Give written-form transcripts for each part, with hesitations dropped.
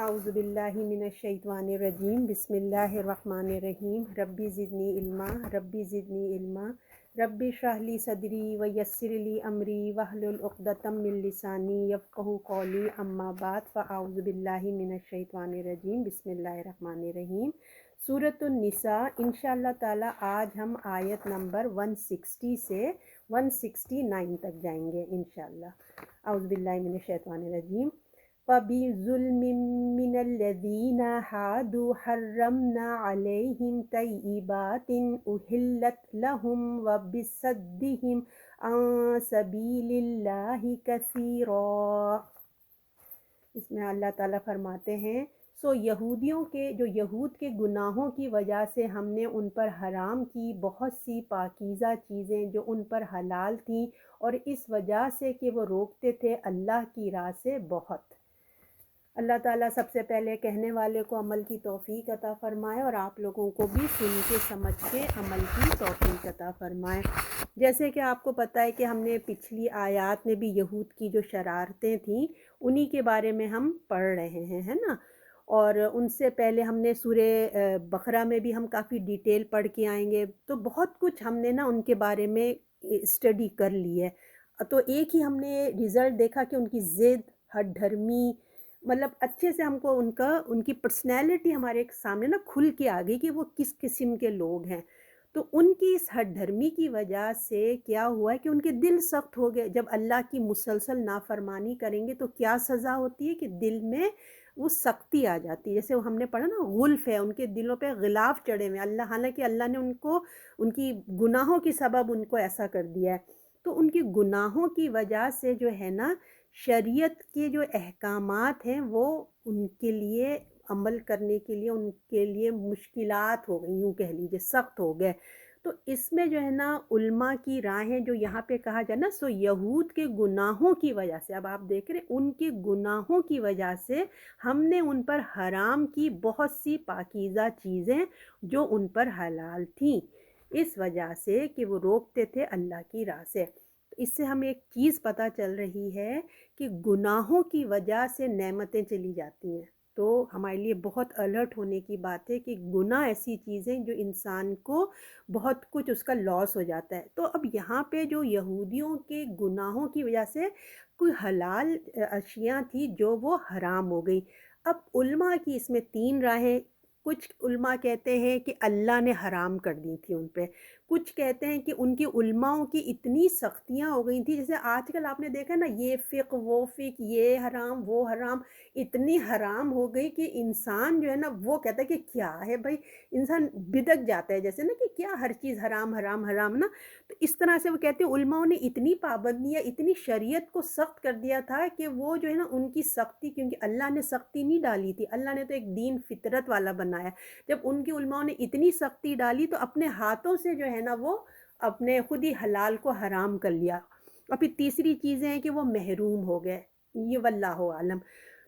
اعوذ باللہ من الشیطان الرجیم بسم اللہ الرحمن الرحیم ربی زدنی علما ربی زدنی علما ربی اشرح لی صدری ویسر لی امری واحلل عقدۃ من لسانی یفقہوا قولی اما بعد فاعوذ باللہ من الشیطان الرجیم بسم اللہ الرحمن الرحیم سورۃ النساء انشاءاللہ تعالی آج ہم آیت نمبر 160 سے 169 تک جائیں گے انشاءاللہ۔ اعوذ باللہ من الشیطان الرجیم فَبِظُلْمٍ مِّنَ الَّذِينَ هَادُوا حَرَّمْنَا عَلَيْهِمْ طَيِّبَاتٍ أُحِلَّتْ لَهُمْ وَبِصَدِّهِمْ عَن سَبِيلِ اللَّهِ كَثِيرًا۔ اس میں اللہ تعالیٰ فرماتے ہیں یہودیوں کے یہود کے گناہوں کی وجہ سے ہم نے ان پر حرام کی بہت سی پاکیزہ چیزیں جو ان پر حلال تھیں، اور اس وجہ سے کہ وہ روکتے تھے اللہ کی راہ سے بہت۔ اللہ تعالیٰ سب سے پہلے کہنے والے کو عمل کی توفیق عطا فرمائے، اور آپ لوگوں کو بھی سن کے سمجھ کے عمل کی توفیق عطا فرمائے۔ جیسے کہ آپ کو پتہ ہے کہ ہم نے پچھلی آیات میں بھی یہود کی جو شرارتیں تھیں انہی کے بارے میں ہم پڑھ رہے ہیں، ہے نا۔ اور ان سے پہلے ہم نے سورہ بقرہ میں بھی ہم کافی ڈیٹیل پڑھ کے آئیں گے، تو بہت کچھ ہم نے نا ان کے بارے میں اسٹڈی کر لی ہے۔ تو ایک ہی ہم نے رزلٹ دیکھا کہ ان کی ضد، ہٹ دھرمی، مطلب اچھے سے ہم کو ان کی پرسنالٹی ہمارے سامنے نا کھل کے آ گئی کہ وہ کس قسم کے لوگ ہیں۔ تو ان کی اس ہٹ دھرمی کی وجہ سے کیا ہوا ہے کہ ان کے دل سخت ہو گئے۔ جب اللہ کی مسلسل نافرمانی کریں گے تو کیا سزا ہوتی ہے کہ دل میں وہ سختی آ جاتی ہے۔ جیسے ہم نے پڑھا نا، غلف ہے، ان کے دلوں پہ غلاف چڑھے ہوئے اللہ، حالانکہ اللہ نے ان کی گناہوں کے سبب ان کو ایسا کر دیا ہے۔ تو ان کے گناہوں کی وجہ سے جو ہے نا، شریعت کے جو احکامات ہیں وہ ان کے لیے عمل کرنے کے لیے ان کے لیے مشکلات ہو گئی، یوں کہہ لیجیے سخت ہو گئے۔ تو اس میں جو ہے نا علماء کی رائیں جو یہاں پہ کہا جائے نا، یہود کے گناہوں کی وجہ سے، اب آپ دیکھ رہے ان کے گناہوں کی وجہ سے ہم نے ان پر حرام کی بہت سی پاکیزہ چیزیں جو ان پر حلال تھیں، اس وجہ سے کہ وہ روکتے تھے اللہ کی راہ سے۔ اس سے ہمیں ایک چیز پتہ چل رہی ہے کہ گناہوں کی وجہ سے نعمتیں چلی جاتی ہیں۔ تو ہمارے لیے بہت الرٹ ہونے کی بات ہے کہ گناہ ایسی چیزیں جو انسان کو بہت کچھ اس کا لاس ہو جاتا ہے۔ تو اب یہاں پہ جو یہودیوں کے گناہوں کی وجہ سے کوئی حلال اشیاء تھی جو وہ حرام ہو گئی۔ اب علماء کی اس میں 3 راہیں۔ کچھ علماء کہتے ہیں کہ اللہ نے حرام کر دی تھی ان پہ، کچھ کہتے ہیں کہ ان کی علماؤں کی اتنی سختیاں ہو گئی تھیں، جیسے آج کل آپ نے دیکھا نا، یہ فقہ وہ فقہ، یہ حرام وہ حرام، اتنی حرام ہو گئی کہ انسان جو ہے نا وہ کہتا ہے کہ کیا ہے بھائی، انسان بدک جاتا ہے جیسے نا کہ کیا ہر چیز حرام حرام حرام نا۔ تو اس طرح سے وہ کہتے ہیں علماؤں نے اتنی پابندیاں، اتنی شریعت کو سخت کر دیا تھا کہ وہ جو ہے نا ان کی سختی، کیونکہ اللہ نے سختی نہیں ڈالی تھی، اللہ نے تو ایک دین فطرت والا بنایا۔ جب ان کی علماؤں نے اتنی سختی ڈالی تو اپنے ہاتھوں سے جو ہے نا وہ اپنے خود ہی حلال کو حرام کر لیا۔ اور پھر تیسری چیزیں ہیں کہ وہ محروم ہو گئے، یہ واللہ عالم۔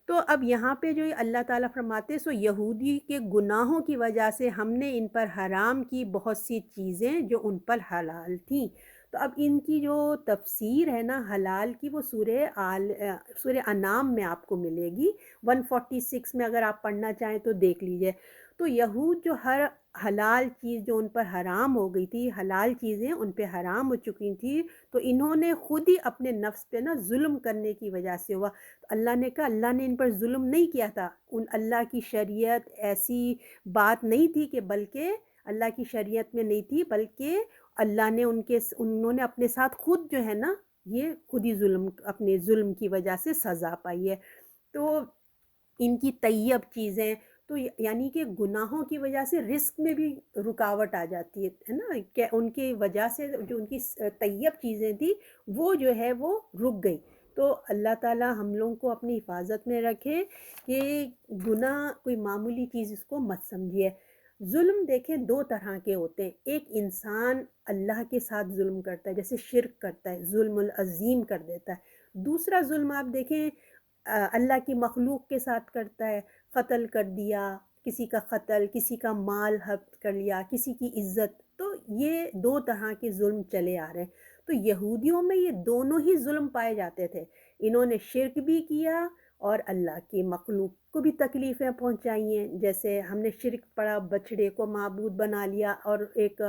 تو اب یہاں پہ جو اللہ تعالیٰ فرماتے یہودی کے گناہوں کی وجہ سے ہم نے ان پر حرام کی بہت سی چیزیں جو ان پر حلال تھیں۔ تو اب ان کی جو تفسیر ہے نا حلال کی، وہ سورہ انعام میں آپ کو ملے گی، 146 میں، اگر آپ پڑھنا چاہیں تو دیکھ لیجئے۔ تو یہود جو ہر حلال چیز جو ان پر حرام ہو گئی تھی، حلال چیزیں ان پہ حرام ہو چکی تھیں، تو انہوں نے خود ہی اپنے نفس پہ نا ظلم کرنے کی وجہ سے ہوا۔ اللہ نے کہا اللہ نے ان پر ظلم نہیں کیا تھا، اللہ کی شریعت ایسی بات نہیں تھی کہ، بلکہ اللہ کی شریعت میں نہیں تھی، بلکہ اللہ نے انہوں نے اپنے ساتھ خود جو ہے نا یہ خود ہی اپنے ظلم کی وجہ سے سزا پائی ہے۔ تو ان کی طیب چیزیں، تو یعنی کہ گناہوں کی وجہ سے رزق میں بھی رکاوٹ آ جاتی ہے نا، کہ ان کی وجہ سے جو ان کی طیب چیزیں تھیں وہ جو ہے وہ رک گئی۔ تو اللہ تعالیٰ ہم لوگوں کو اپنی حفاظت میں رکھے کہ گناہ کوئی معمولی چیز اس کو مت سمجھیے۔ ظلم دیکھیں 2 طرح کے ہوتے ہیں، ایک انسان اللہ کے ساتھ ظلم کرتا ہے، جیسے شرک کرتا ہے، ظلم العظیم کر دیتا ہے۔ دوسرا ظلم آپ دیکھیں اللہ کی مخلوق کے ساتھ کرتا ہے، قتل کر دیا، کسی کا قتل، کسی کا مال ہڑپ کر لیا، کسی کی عزت۔ تو یہ 2 طرح کے ظلم چلے آ رہے ہیں۔ تو یہودیوں میں یہ دونوں ہی ظلم پائے جاتے تھے، انہوں نے شرک بھی کیا اور اللہ کی مخلوق کو بھی تکلیفیں پہنچائی ہیں. جیسے ہم نے شرک پڑا، بچھڑے کو معبود بنا لیا، اور ایک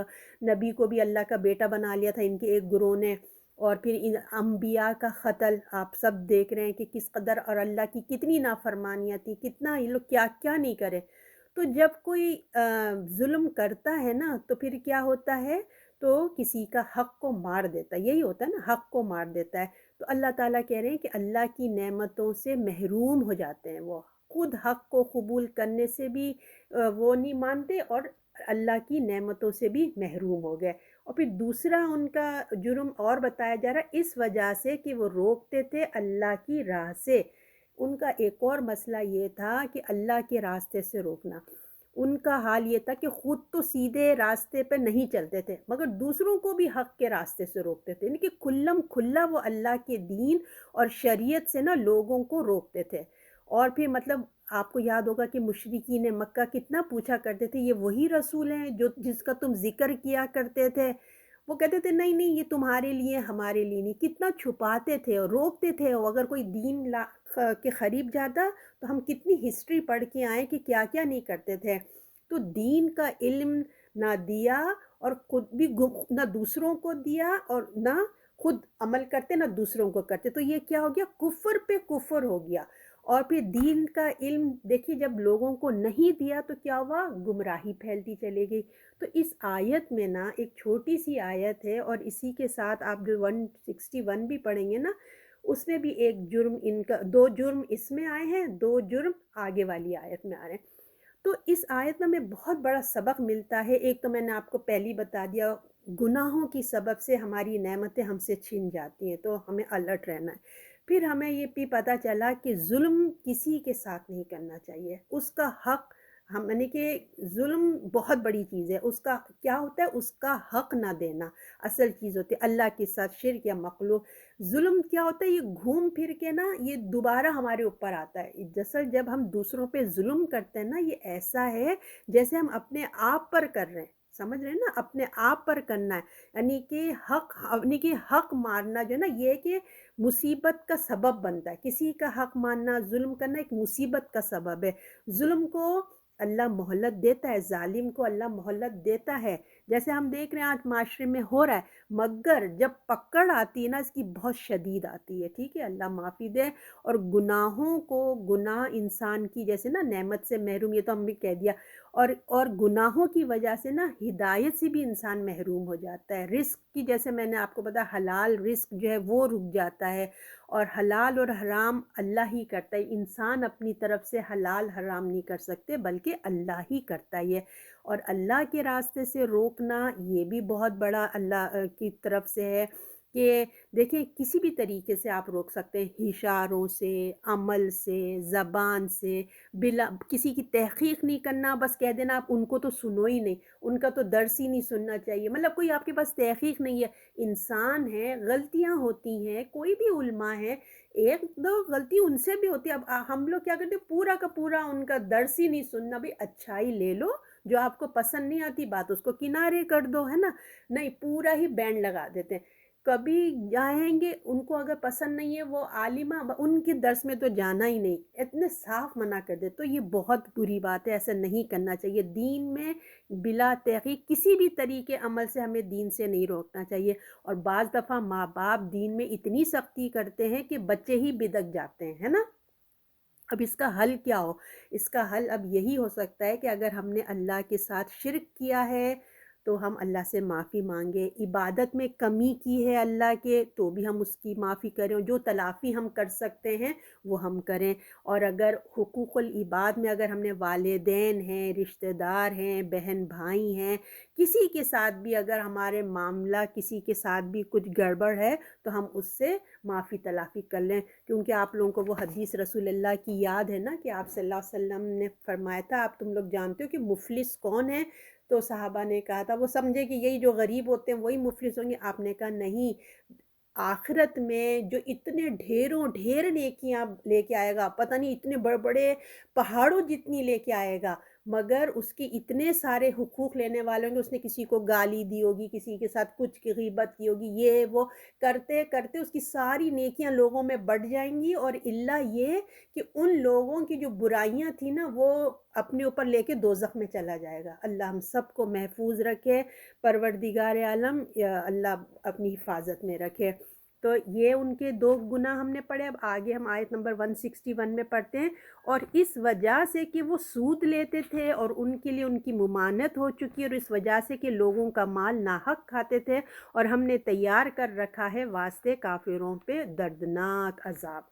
نبی کو بھی اللہ کا بیٹا بنا لیا تھا ان کے ایک گروہ نے. اور پھر ان انبیاء کا قتل آپ سب دیکھ رہے ہیں کہ کس قدر، اور اللہ کی کتنی نافرمانیاں تھیں، کتنا یہ لوگ کیا کیا نہیں کرے. تو جب کوئی ظلم کرتا ہے نا تو پھر کیا ہوتا ہے، تو کسی کا حق کو مار دیتا ہے. یہی ہوتا ہے نا، حق کو مار دیتا ہے. تو اللہ تعالیٰ کہہ رہے ہیں کہ اللہ کی نعمتوں سے محروم ہو جاتے ہیں. وہ خود حق کو قبول کرنے سے بھی وہ نہیں مانتے، اور اللہ کی نعمتوں سے بھی محروم ہو گئے. اور پھر دوسرا ان کا جرم اور بتایا جا رہا ہے، اس وجہ سے کہ وہ روکتے تھے اللہ کی راہ سے. ان کا ایک اور مسئلہ یہ تھا کہ اللہ کے راستے سے روکنا. ان کا حال یہ تھا کہ خود تو سیدھے راستے پہ نہیں چلتے تھے، مگر دوسروں کو بھی حق کے راستے سے روکتے تھے. یعنی کہ کھلم کھلا وہ اللہ کے دین اور شریعت سے نا لوگوں کو روکتے تھے. اور پھر مطلب آپ کو یاد ہوگا کہ مشرکین مکہ کتنا پوچھا کرتے تھے، یہ وہی رسول ہیں جو جس کا تم ذکر کیا کرتے تھے؟ وہ کہتے تھے نہیں نہیں، یہ تمہارے لیے، ہمارے لیے نہیں. کتنا چھپاتے تھے اور روکتے تھے. اور اگر کوئی دین کے قریب جاتا تو ہم کتنی ہسٹری پڑھ کے آئیں کہ کیا کیا نہیں کرتے تھے. تو دین کا علم نہ دیا، اور خود بھی نہ دوسروں کو دیا، اور نہ خود عمل کرتے نہ دوسروں کو کرتے. تو یہ کیا ہو گیا، کفر پہ کفر ہو گیا. اور پھر دین کا علم دیکھیے جب لوگوں کو نہیں دیا تو کیا ہوا، گمراہی پھیلتی چلے گئی. تو اس آیت میں نا ایک چھوٹی سی آیت ہے، اور اسی کے ساتھ آپ جو 161 بھی پڑھیں گے نا، اس میں بھی ایک جرم ان کا، دو جرم اس میں آئے ہیں، دو جرم آگے والی آیت میں آ رہے ہیں. تو اس آیت میں ہمیں بہت بڑا سبق ملتا ہے. ایک تو میں نے آپ کو پہلی بتا دیا، گناہوں کی سبب سے ہماری نعمتیں ہم سے چھن جاتی ہیں، تو ہمیں الرٹ رہنا ہے. پھر ہمیں یہ بھی پتہ چلا کہ ظلم کسی کے ساتھ نہیں کرنا چاہیے. اس کا حق، ہم یعنی کہ ظلم بہت بڑی چیز ہے. اس کا کیا ہوتا ہے، اس کا حق نہ دینا اصل چیز ہوتی ہے. اللہ کے ساتھ شرک یا مخلوق، ظلم کیا ہوتا ہے، یہ گھوم پھر کے نا یہ دوبارہ ہمارے اوپر آتا ہے. دراصل جب ہم دوسروں پہ ظلم کرتے ہیں نا، یہ ایسا ہے جیسے ہم اپنے آپ پر کر رہے ہیں. سمجھ رہے ہیں نا، اپنے آپ پر کرنا ہے. یعنی کہ حق مارنا جو ہے نا، یہ کہ مصیبت کا سبب بنتا ہے. کسی کا حق ماننا، ظلم کرنا ایک مصیبت کا سبب ہے. ظلم کو اللہ مہلت دیتا ہے، ظالم کو اللہ مہلت دیتا ہے. جیسے ہم دیکھ رہے ہیں آج معاشرے میں ہو رہا ہے، مگر جب پکڑ آتی ہے نا اس کی بہت شدید آتی ہے. ٹھیک ہے، اللہ معافی دے. اور گناہوں کو، گناہ انسان کی جیسے نا نعمت سے محروم، یہ تو ہم بھی کہہ دیا. اور گناہوں کی وجہ سے نا ہدایت سے بھی انسان محروم ہو جاتا ہے. رزق کی، جیسے میں نے آپ کو بتایا، حلال رزق جو ہے وہ رک جاتا ہے. اور حلال اور حرام اللہ ہی کرتا ہے. انسان اپنی طرف سے حلال حرام نہیں کر سکتے، بلکہ اللہ ہی کرتا ہے. اور اللہ کے راستے سے روکنا یہ بھی بہت بڑا اللہ کی طرف سے ہے کہ دیکھیں کسی بھی طریقے سے آپ روک سکتے ہیں، اشاروں سے، عمل سے، زبان سے، بلا کسی کی تحقیق نہیں کرنا. بس کہہ دینا آپ ان کو تو سنو ہی نہیں، ان کا تو درس ہی نہیں سننا چاہیے. مطلب کوئی آپ کے پاس تحقیق نہیں ہے، انسان ہے، غلطیاں ہوتی ہیں، کوئی بھی علماء ہے، ایک دو غلطی ان سے بھی ہوتی ہے. اب ہم لوگ کیا کرتے ہیں، پورا کا پورا ان کا درس ہی نہیں سننا. بھی اچھائی لے لو، جو آپ کو پسند نہیں آتی بات اس کو کنارے کر دو، ہے نا. نہیں، پورا ہی بینڈ لگا دیتے ہیں. کبھی جائیں گے، ان کو اگر پسند نہیں ہے وہ عالمہ، ان کے درس میں تو جانا ہی نہیں، اتنے صاف منع کر دے. تو یہ بہت بری بات ہے، ایسا نہیں کرنا چاہیے. دین میں بلا تحقیق کسی بھی طریقے عمل سے ہمیں دین سے نہیں روکنا چاہیے. اور بعض دفعہ ماں باپ دین میں اتنی سختی کرتے ہیں کہ بچے ہی بدک جاتے ہیں، ہے نا. اب اس کا حل کیا ہو، اس کا حل اب یہی ہو سکتا ہے کہ اگر ہم نے اللہ کے ساتھ شرک کیا ہے تو ہم اللہ سے معافی مانگیں. عبادت میں کمی کی ہے اللہ کے تو بھی ہم اس کی معافی کریں، جو تلافی ہم کر سکتے ہیں وہ ہم کریں. اور اگر حقوق العباد میں اگر ہم نے والدین ہیں، رشتہ دار ہیں، بہن بھائی ہیں، کسی کے ساتھ بھی اگر ہمارے معاملہ کسی کے ساتھ بھی کچھ گڑبڑ ہے تو ہم اس سے معافی تلافی کر لیں. کیونکہ آپ لوگوں کو وہ حدیث رسول اللہ کی یاد ہے نا کہ آپ صلی اللہ علیہ وسلم نے فرمایا تھا، آپ تم لوگ جانتے ہو کہ مفلس کون ہے؟ تو صحابہ نے کہا تھا، وہ سمجھے کہ یہی جو غریب ہوتے ہیں وہی مفلس ہوں گے. آپ نے کہا نہیں، آخرت میں جو اتنے ڈھیروں ڈھیر نیکیاں لے کے آئے گا، پتہ نہیں اتنے بڑے بڑے پہاڑوں جتنی لے کے آئے گا، مگر اس کے اتنے سارے حقوق لینے والے ہوں گے، اس نے کسی کو گالی دی ہوگی، کسی کے ساتھ کچھ کی غیبت کی ہوگی، یہ وہ کرتے کرتے اس کی ساری نیکیاں لوگوں میں بڑھ جائیں گی، اور الا یہ کہ ان لوگوں کی جو برائیاں تھیں نا وہ اپنے اوپر لے کے دوزخ میں چلا جائے گا۔ اللہ ہم سب کو محفوظ رکھے، پروردگار عالم یا اللہ اپنی حفاظت میں رکھے۔ تو یہ ان کے دو گناہ ہم نے پڑھے۔ اب آگے ہم آیت نمبر 161 میں پڑھتے ہیں، اور اس وجہ سے کہ وہ سود لیتے تھے اور ان کے لیے ان کی ممانعت ہو چکی ہے، اور اس وجہ سے کہ لوگوں کا مال ناحق کھاتے تھے، اور ہم نے تیار کر رکھا ہے واسطے کافروں پہ دردناک عذاب۔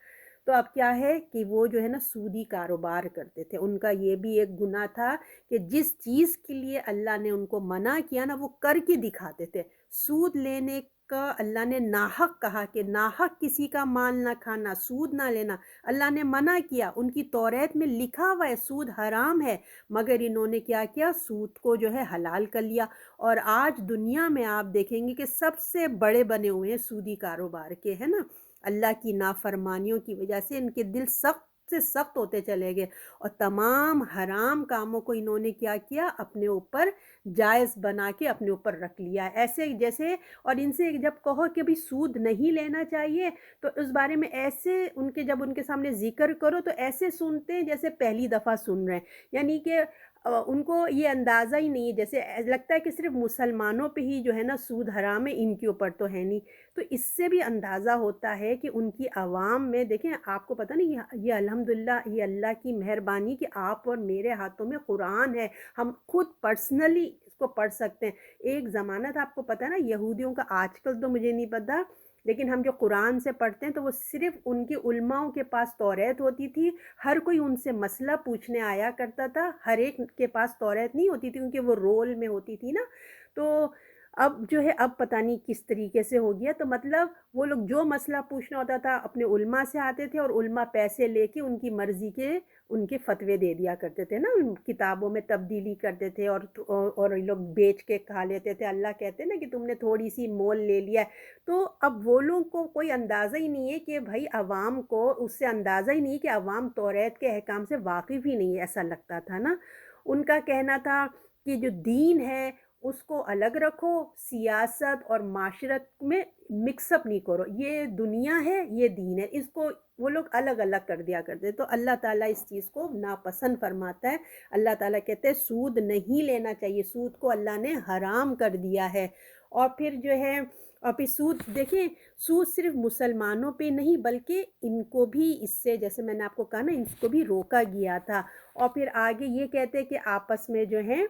تو اب کیا ہے کہ وہ جو ہے نا سودی کاروبار کرتے تھے، ان کا یہ بھی ایک گناہ تھا کہ جس چیز کے لیے اللہ نے ان کو منع کیا نا وہ کر کے دکھاتے تھے۔ سود لینے کا اللہ نے ناحق کہا کہ ناحق کسی کا مال نہ کھانا، سود نہ لینا، اللہ نے منع کیا۔ ان کی توریت میں لکھا ہوا ہے سود حرام ہے، مگر انہوں نے کیا کیا، سود کو جو ہے حلال کر لیا۔ اور آج دنیا میں آپ دیکھیں گے کہ سب سے بڑے بنے ہوئے ہیں سودی کاروبار کے، ہے نا، اللہ کی نافرمانیوں کی وجہ سے ان کے دل سخت سے سخت ہوتے چلے گئے، اور تمام حرام کاموں کو انہوں نے کیا کیا، اپنے اوپر جائز بنا کے اپنے اوپر رکھ لیا ایسے جیسے۔ اور ان سے جب کہو کہ بھی سود نہیں لینا چاہیے تو اس بارے میں ایسے ان کے جب ان کے سامنے ذکر کرو تو ایسے سنتے ہیں جیسے پہلی دفعہ سن رہے ہیں، یعنی کہ ان کو یہ اندازہ ہی نہیں ہے، جیسے لگتا ہے کہ صرف مسلمانوں پہ ہی جو ہے نا سود حرام ہے، ان کے اوپر تو ہے نہیں۔ تو اس سے بھی اندازہ ہوتا ہے کہ ان کی عوام میں دیکھیں، آپ کو پتہ نہیں یہ الحمدللہ یہ اللہ کی مہربانی کہ آپ اور میرے ہاتھوں میں قرآن ہے، ہم خود پرسنلی اس کو پڑھ سکتے ہیں۔ ایک زمانہ تھا، آپ کو پتہ ہے نا یہودیوں کا، آج کل تو مجھے نہیں پتہ، لیکن ہم جو قرآن سے پڑھتے ہیں تو وہ صرف ان کے علماؤں کے پاس توریت ہوتی تھی، ہر کوئی ان سے مسئلہ پوچھنے آیا کرتا تھا، ہر ایک کے پاس توریت نہیں ہوتی تھی کیونکہ وہ رول میں ہوتی تھی نا۔ تو اب جو ہے اب پتہ نہیں کس طریقے سے ہو گیا، تو مطلب وہ لوگ جو مسئلہ پوچھنا ہوتا تھا اپنے علماء سے آتے تھے، اور علماء پیسے لے کے ان کی مرضی کے ان کے فتوے دے دیا کرتے تھے نا، ان کتابوں میں تبدیلی کرتے تھے، اور یہ لوگ بیچ کے کھا لیتے تھے۔ اللہ کہتے ہیں نا کہ تم نے تھوڑی سی مول لے لیا ہے۔ تو اب وہ لوگوں کو کوئی اندازہ ہی نہیں ہے کہ بھائی عوام کو اس سے اندازہ ہی نہیں کہ عوام توریت کے احکام سے واقف ہی نہیں ہے، ایسا لگتا تھا نا۔ ان کا کہنا تھا کہ جو دین ہے اس کو الگ رکھو، سیاست اور معاشرت میں مکس اپ نہیں کرو، یہ دنیا ہے یہ دین ہے، اس کو وہ لوگ الگ الگ کر دیا کرتے۔ تو اللہ تعالیٰ اس چیز کو ناپسند فرماتا ہے۔ اللہ تعالیٰ کہتے ہیں سود نہیں لینا چاہیے، سود کو اللہ نے حرام کر دیا ہے۔ اور پھر جو ہے اور پھر سود دیکھیں، سود صرف مسلمانوں پہ نہیں بلکہ ان کو بھی اس سے، جیسے میں نے آپ کو کہا نا، ان کو بھی روکا گیا تھا۔ اور پھر آگے یہ کہتے ہیں کہ آپس میں جو ہے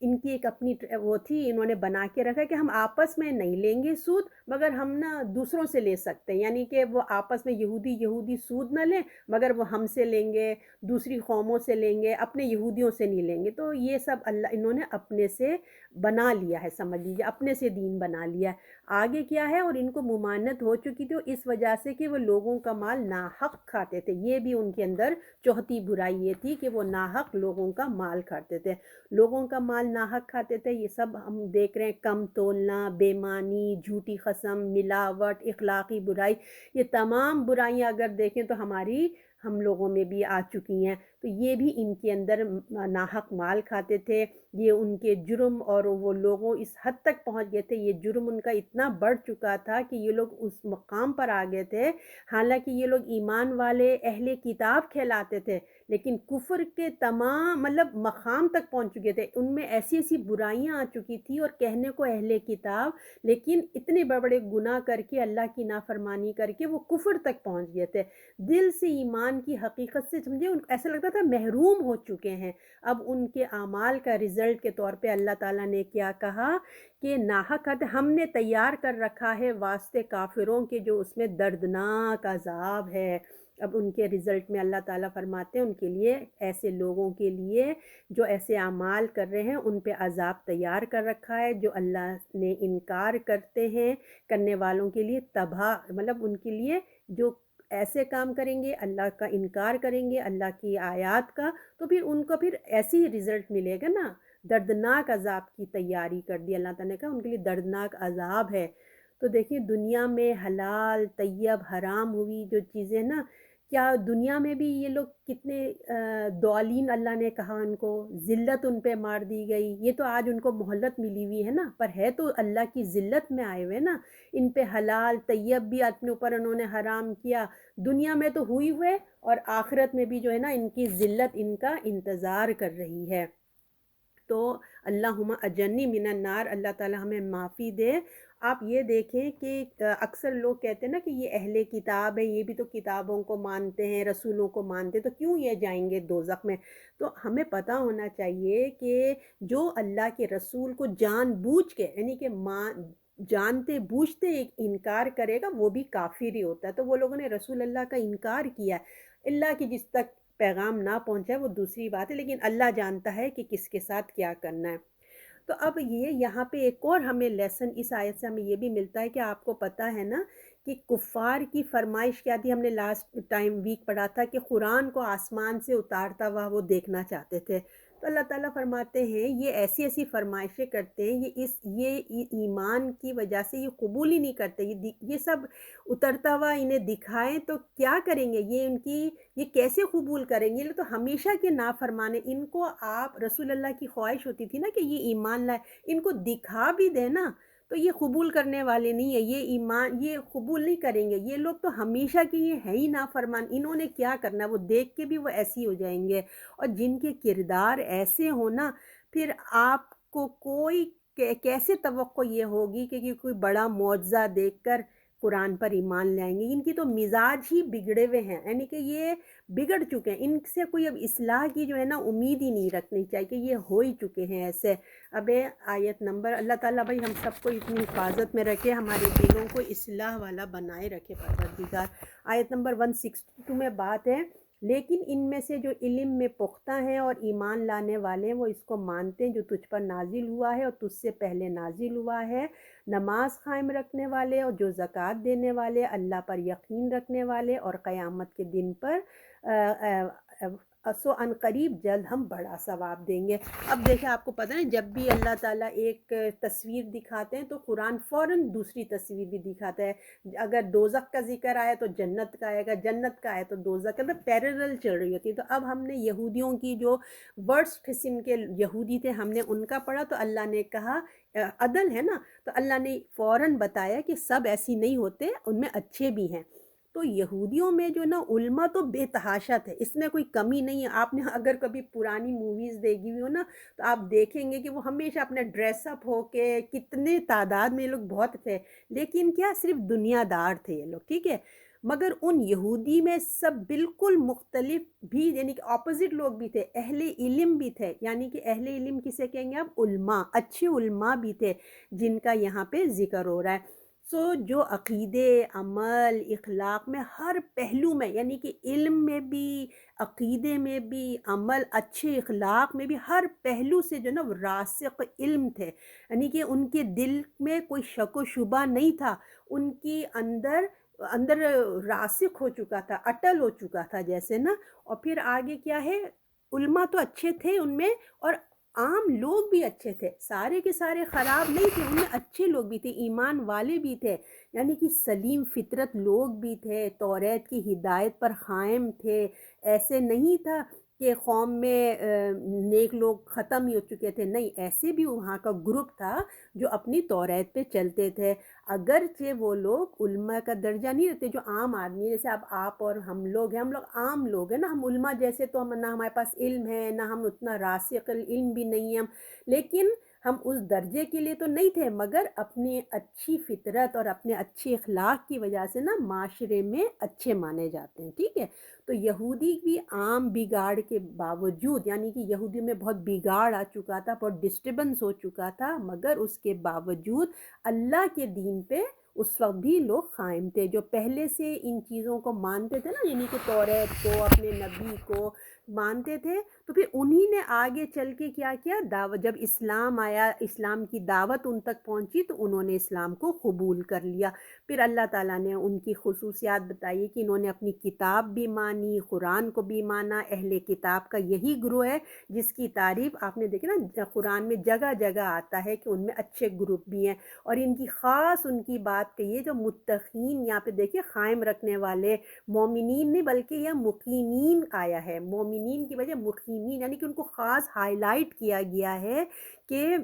ان کی ایک اپنی وہ تھی، انہوں نے بنا کے رکھا کہ ہم آپس میں نہیں لیں گے سود، مگر ہم نا دوسروں سے لے سکتے ہیں، یعنی کہ وہ آپس میں یہودی سود نہ لیں، مگر وہ ہم سے لیں گے، دوسری قوموں سے لیں گے، اپنے یہودیوں سے نہیں لیں گے۔ تو یہ سب اللہ انہوں نے اپنے سے بنا لیا ہے، سمجھ لیجیے اپنے سے دین بنا لیا ہے۔ آگے کیا ہے، اور ان کو ممانعت ہو چکی تھی اس وجہ سے کہ وہ لوگوں کا مال ناحق کھاتے تھے، یہ بھی ان کے اندر چوتھی برائی یہ تھی کہ وہ ناحق لوگوں کا مال کھاتے تھے، لوگوں کا مال ناحق کھاتے تھے۔ یہ سب ہم دیکھ رہے ہیں، کم تولنا، بے ایمانی، جھوٹی قسم، ملاوٹ، اخلاقی برائی، یہ تمام برائیاں اگر دیکھیں تو ہم لوگوں میں بھی آ چکی ہیں۔ تو یہ بھی ان کے اندر ناحق مال کھاتے تھے، یہ ان کے جرم، اور وہ لوگوں اس حد تک پہنچ گئے تھے، یہ جرم ان کا اتنا بڑھ چکا تھا کہ یہ لوگ اس مقام پر آ گئے تھے، حالانکہ یہ لوگ ایمان والے اہل کتاب کہلاتے تھے، لیکن کفر کے تمام مطلب مقام تک پہنچ چکے تھے، ان میں ایسی ایسی برائیاں آ چکی تھی، اور کہنے کو اہل کتاب، لیکن اتنے بڑے بڑے گناہ کر کے، اللہ کی نافرمانی کر کے وہ کفر تک پہنچ گئے تھے، دل سے ایمان کی حقیقت سے سمجھے، ایسا لگتا تھا محروم ہو چکے ہیں۔ اب ان کے اعمال کا رزلٹ کے طور پہ اللہ تعالیٰ نے کیا کہا کہ ناحق ہم نے تیار کر رکھا ہے واسطے کافروں کے جو اس میں دردناک عذاب ہے۔ اب ان کے رزلٹ میں اللہ تعالیٰ فرماتے ہیں ان کے لیے، ایسے لوگوں کے لیے جو ایسے اعمال کر رہے ہیں ان پہ عذاب تیار کر رکھا ہے، جو اللہ نے انکار کرتے ہیں کرنے والوں کے لیے تباہ، مطلب ان کے لیے جو ایسے کام کریں گے، اللہ کا انکار کریں گے، اللہ کی آیات کا، تو پھر ان کو پھر ایسی ہی رزلٹ ملے گا نا، دردناک عذاب کی تیاری کر دی اللہ تعالیٰ نے، کہا ان کے لیے دردناک عذاب ہے۔ تو دیکھیں دنیا میں حلال طیب حرام ہوئی جو چیزیں نا، کیا دنیا میں بھی یہ لوگ کتنے دولین اللہ نے کہا ان کو، ذلت ان پہ مار دی گئی، یہ تو آج ان کو مہلت ملی ہوئی ہے نا، پر ہے تو اللہ کی ذلت میں آئے ہوئے نا، ان پہ حلال طیب بھی اپنے اوپر انہوں نے حرام کیا، دنیا میں تو ہوئی ہوئے اور آخرت میں بھی جو ہے نا ان کی ذلت ان کا انتظار کر رہی ہے۔ تو اللہم اجرنی من النار، اللہ تعالی ہمیں معافی دے۔ آپ یہ دیکھیں کہ اکثر لوگ کہتے ہیں نا کہ یہ اہل کتاب ہیں، یہ بھی تو کتابوں کو مانتے ہیں، رسولوں کو مانتے ہیں، تو کیوں یہ جائیں گے دوزخ میں؟ تو ہمیں پتہ ہونا چاہیے کہ جو اللہ کے رسول کو جان بوجھ کے، یعنی کہ جانتے بوجھتے انکار کرے گا، وہ بھی کافر ہی ہوتا ہے۔ تو وہ لوگوں نے رسول اللہ کا انکار کیا ہے، اللہ کی جس تک پیغام نہ پہنچائے وہ دوسری بات ہے، لیکن اللہ جانتا ہے کہ کس کے ساتھ کیا کرنا ہے۔ تو اب یہ یہاں پہ ایک اور ہمیں لیسن اس آیت سے ہمیں یہ بھی ملتا ہے کہ آپ کو پتہ ہے نا کہ کفار کی فرمائش کیا تھی، ہم نے لاسٹ ٹائم ویک پڑھا تھا کہ قرآن کو آسمان سے اتارتا ہوا وہ دیکھنا چاہتے تھے۔ تو اللہ تعالیٰ فرماتے ہیں یہ ایسی ایسی فرمائشیں کرتے ہیں، یہ ایمان کی وجہ سے یہ قبول ہی نہیں کرتے، یہ سب اترتا ہوا انہیں دکھائیں تو کیا کریں گے، یہ کیسے قبول کریں گے؟ یہ تو ہمیشہ کے نافرمانے، ان کو آپ رسول اللہ کی خواہش ہوتی تھی نا کہ یہ ایمان لائے، ان کو دکھا بھی دے نا تو یہ قبول کرنے والے نہیں ہیں، یہ قبول نہیں کریں گے۔ یہ لوگ تو ہمیشہ کے یہ ہے ہی نافرمان، انہوں نے کیا کرنا ہے، وہ دیکھ کے بھی وہ ایسی ہو جائیں گے۔ اور جن کے کردار ایسے ہونا، پھر آپ کو کوئی کیسے توقع یہ ہوگی کہ کوئی بڑا معجزہ دیکھ کر قرآن پر ایمان لائیں گے؟ ان کی تو مزاج ہی بگڑے ہوئے ہیں، یعنی کہ یہ بگڑ چکے ہیں، ان سے کوئی اب اصلاح کی جو ہے نا امید ہی نہیں رکھنی چاہیے کہ یہ ہو ہی چکے ہیں ایسے۔ اب آیت نمبر، اللہ تعالیٰ بھائی ہم سب کو اتنی حفاظت میں رکھے، ہمارے دلوں کو اصلاح والا بنائے رکھے پروردگار۔ آیت نمبر 162 میں بات ہے، لیکن ان میں سے جو علم میں پختہ ہیں اور ایمان لانے والے ہیں وہ اس کو مانتے ہیں جو تجھ پر نازل ہوا ہے اور تجھ سے پہلے نازل ہوا ہے، نماز قائم رکھنے والے اور جو زکوٰۃ دینے والے، اللہ پر یقین رکھنے والے اور قیامت کے دن پر سو ان قریب جلد ہم بڑا ثواب دیں گے۔ اب دیکھیں آپ کو پتہ ہے جب بھی اللہ تعالیٰ ایک تصویر دکھاتے ہیں تو قرآن فوراً دوسری تصویر بھی دکھاتا ہے۔ اگر دوزخ کا ذکر آیا تو جنت کا آئے گا، جنت کا آیا تو دوزخ کا، تو پیرلل چل رہی ہوتی ہے۔ تو اب ہم نے یہودیوں کی جو ورسٹ قسم کے یہودی تھے ہم نے ان کا پڑھا، تو اللہ نے کہا عدل ہے نا، تو اللہ نے فوراً بتایا کہ سب ایسی نہیں ہوتے، ان میں اچھے بھی ہیں۔ تو یہودیوں میں جو نا علماء تو بے تحاشا تھے، اس میں کوئی کمی نہیں ہے۔ آپ نے اگر کبھی پرانی موویز دیکھی ہوئی ہو نا تو آپ دیکھیں گے کہ وہ ہمیشہ اپنے ڈریس اپ ہو کے، کتنے تعداد میں یہ لوگ بہت تھے، لیکن کیا صرف دنیا دار تھے یہ لوگ، ٹھیک ہے۔ مگر ان یہودی میں سب بالکل مختلف بھی، یعنی کہ اپوزٹ لوگ بھی تھے، اہل علم بھی تھے، یعنی کہ اہل علم کسے کہیں گے آپ؟ علماء، اچھے علماء بھی تھے جن کا یہاں پہ ذکر ہو رہا ہے۔ جو عقیدے، عمل، اخلاق میں ہر پہلو میں، یعنی کہ علم میں بھی، عقیدے میں بھی، عمل، اچھے اخلاق میں بھی، ہر پہلو سے جو نا وہ راسخ علم تھے، یعنی کہ ان کے دل میں کوئی شک و شبہ نہیں تھا، ان کی اندر راسخ ہو چکا تھا، اٹل ہو چکا تھا جیسے نا۔ اور پھر آگے کیا ہے، علماء تو اچھے تھے ان میں، اور عام لوگ بھی اچھے تھے، سارے کے سارے خراب نہیں تھے، ان میں اچھے لوگ بھی تھے، ایمان والے بھی تھے، یعنی کہ سلیم فطرت لوگ بھی تھے، توریت کی ہدایت پر قائم تھے۔ ایسے نہیں تھا کہ قوم میں نیک لوگ ختم ہی ہو چکے تھے، نہیں، ایسے بھی وہاں کا گروپ تھا جو اپنی توریت پہ چلتے تھے، اگرچہ وہ لوگ علماء کا درجہ نہیں رہتے جو عام آدمی، جیسے اب آپ اور ہم لوگ ہیں، ہم لوگ عام لوگ ہیں نا، ہم علماء جیسے تو نہ ہمارے پاس علم ہے، نہ ہم اتنا راسخ علم بھی نہیں ہے، لیکن ہم اس درجے کے لیے تو نہیں تھے، مگر اپنی اچھی فطرت اور اپنے اچھے اخلاق کی وجہ سے نا معاشرے میں اچھے مانے جاتے ہیں، ٹھیک ہے۔ تو یہودی بھی عام بگاڑ کے باوجود، یعنی کہ یہودی میں بہت بگاڑ آ چکا تھا، بہت ڈسٹربنس ہو چکا تھا، مگر اس کے باوجود اللہ کے دین پہ اس وقت بھی لوگ قائم تھے، جو پہلے سے ان چیزوں کو مانتے تھے نا، یعنی کہ توریت کو، اپنے نبی کو، مانتے تھے، تو پھر انہی نے آگے چل کے کیا کیا، دعوت جب اسلام آیا، اسلام کی دعوت ان تک پہنچی تو انہوں نے اسلام کو قبول کر لیا۔ پھر اللہ تعالیٰ نے ان کی خصوصیات بتائی کہ انہوں نے اپنی کتاب بھی مانی، قرآن کو بھی مانا۔ اہل کتاب کا یہی گروہ ہے جس کی تعریف آپ نے دیکھی نا قرآن میں جگہ جگہ آتا ہے کہ ان میں اچھے گروپ بھی ہیں، اور ان کی خاص ان کی بات کہیے جو متقین، یہاں پہ دیکھیے قائم رکھنے والے، مومنین نہیں بلکہ یہ مقیمین آیا ہے، مومنین کی وجہ مقیمین، یعنی کہ ان کو خاص ہائی لائٹ کیا گیا ہے کہ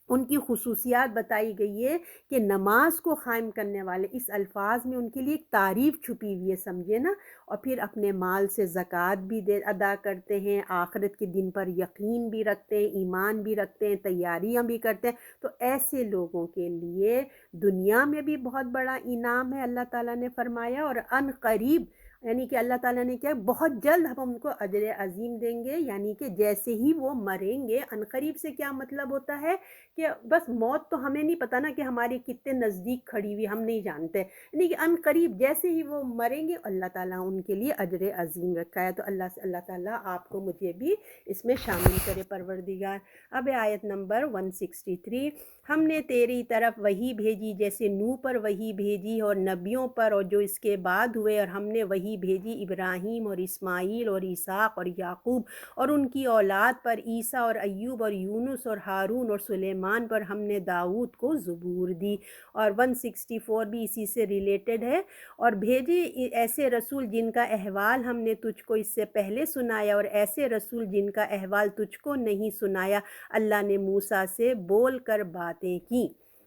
ان کی خصوصیات بتائی گئی ہے کہ نماز کو قائم کرنے والے، اس الفاظ میں ان کے لیے ایک تعریف چھپی ہوئی ہے، سمجھے نا، اور پھر اپنے مال سے زکوٰۃ بھی ادا کرتے ہیں، آخرت کے دن پر یقین بھی رکھتے ہیں، ایمان بھی رکھتے ہیں، تیاریاں بھی کرتے ہیں۔ تو ایسے لوگوں کے لیے دنیا میں بھی بہت بڑا انعام ہے، اللہ تعالیٰ نے فرمایا، اور ان قریب یعنی کہ اللہ تعالیٰ نے کیا بہت جلد ہم ان کو اجر عظیم دیں گے، یعنی کہ جیسے ہی وہ مریں گے۔ ان قریب سے کیا مطلب ہوتا ہے کہ بس موت تو ہمیں نہیں پتہ نا کہ ہماری کتنے نزدیک کھڑی ہوئی، ہم نہیں جانتے، یعنی کہ ان قریب جیسے ہی وہ مریں گے اللہ تعالیٰ ان کے لیے اجر عظیم رکھا ہے۔ تو اللہ تعالیٰ آپ کو مجھے بھی اس میں شامل کرے پروردگار۔ اب آیت نمبر 163، ہم نے تیری طرف وحی بھیجی جیسے نوح پر وحی بھیجی اور نبیوں پر اور جو اس کے بعد ہوئے، اور ہم نے وحی بھیجی ابراہیم اور اسماعیل اور اسحاق اور یعقوب اور ان کی اولاد پر، عیسیٰ اور ایوب اور یونس اور ہارون اور سلیمان پر، ہم نے داؤد کو زبور دی۔ اور 164 بھی اسی سے ریلیٹڈ ہے، اور بھیجے ایسے رسول جن کا احوال ہم نے تجھ کو اس سے پہلے سنایا، اور ایسے رسول جن کا احوال تجھ کو نہیں سنایا، اللہ نے موسیٰ سے بول کر باتیں کی۔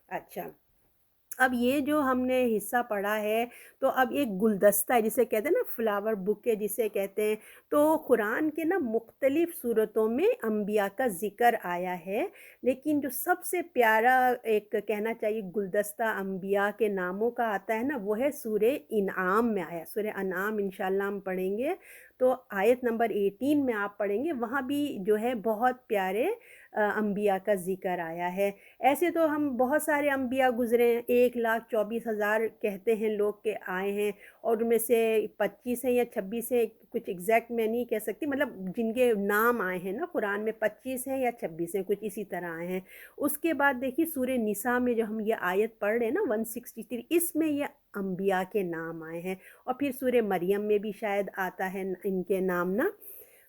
اچھا، اب یہ جو ہم نے حصہ پڑھا ہے تو اب ایک گلدستہ ہے جسے کہتے ہیں نا، فلاور بک ہے جسے کہتے ہیں۔ تو قرآن کے نا مختلف صورتوں میں انبیاء کا ذکر آیا ہے، لیکن جو سب سے پیارا ایک کہنا چاہیے گلدستہ انبیاء کے ناموں کا آتا ہے نا، وہ ہے سورہ انعام میں آیا۔ سورہ انعام انشاءاللہ ہم پڑھیں گے، تو آیت نمبر 18 میں آپ پڑھیں گے، وہاں بھی جو ہے بہت پیارے انبیاء کا ذکر آیا ہے۔ ایسے تو ہم بہت سارے انبیاء گزرے ہیں، 1,24,000 کہتے ہیں لوگ کہ آئے ہیں، اور ان میں سے 25 ہیں یا 26 ہیں، کچھ ایگزیکٹ میں نہیں کہہ سکتی، مطلب جن کے نام آئے ہیں نا قرآن میں 25 ہیں یا 26 ہیں، کچھ اسی طرح آئے ہیں۔ اس کے بعد دیکھیے سورہ نساء میں جو ہم یہ آیت پڑھ رہے ہیں نا 163، اس میں یہ انبیاء کے نام آئے ہیں، اور پھر سورہ مریم میں بھی شاید آتا ہے ان کے نام نا۔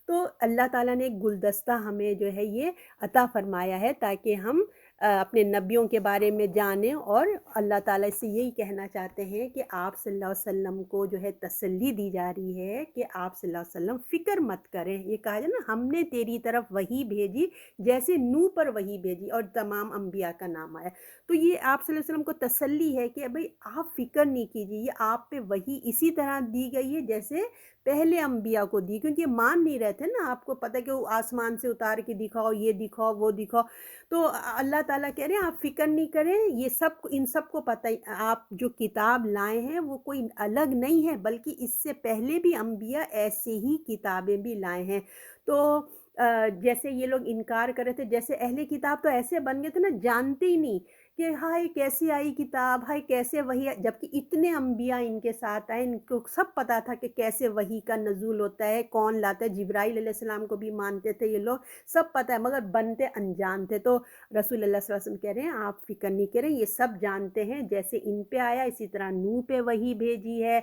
تو اللہ تعالیٰ نے ایک گلدستہ ہمیں جو ہے یہ عطا فرمایا ہے تاکہ ہم اپنے نبیوں کے بارے میں جانیں، اور اللہ تعالیٰ سے یہی کہنا چاہتے ہیں کہ آپ صلی اللہ علیہ وسلم کو جو ہے تسلی دی جا رہی ہے کہ آپ صلی اللہ علیہ وسلم فکر مت کریں۔ یہ کہا جائے نا ہم نے تیری طرف وحی بھیجی جیسے نوح پر وحی بھیجی، اور تمام انبیاء کا نام آیا، تو یہ آپ صلی اللہ علیہ وسلم کو تسلی ہے کہ بھئی آپ فکر نہیں کیجیے، یہ آپ پہ وحی اسی طرح دی گئی ہے جیسے پہلے انبیاء کو دی، کیونکہ یہ مان نہیں رہے تھے نا، آپ کو پتہ ہے کہ وہ آسمان سے اتار کے دکھاؤ، یہ دکھاؤ وہ دکھاؤ، تو اللہ تعالیٰ کہہ رہے ہیں آپ فکر نہیں کریں، یہ سب ان سب کو پتہ ہی، آپ جو کتاب لائے ہیں وہ کوئی الگ نہیں ہے، بلکہ اس سے پہلے بھی انبیاء ایسے ہی کتابیں بھی لائے ہیں۔ تو جیسے یہ لوگ انکار کر رہے تھے، جیسے اہل کتاب تو ایسے بن گئے تھے نا، جانتے ہی نہیں کہ ہائے کیسے آئی کتاب، ہائے کیسے وحی، جبکہ اتنے انبیاء ان کے ساتھ آئے، ان کو سب پتہ تھا کہ کیسے وحی کا نزول ہوتا ہے، کون لاتا ہے، جبرائیل علیہ السلام کو بھی مانتے تھے یہ لوگ، سب پتہ ہے، مگر بنتے انجان تھے۔ تو رسول اللہ صلی اللہ علیہ وسلم کہہ رہے ہیں آپ فکر نہیں کریں، یہ سب جانتے ہیں، جیسے ان پہ آیا اسی طرح نوح پہ وحی بھیجی ہے،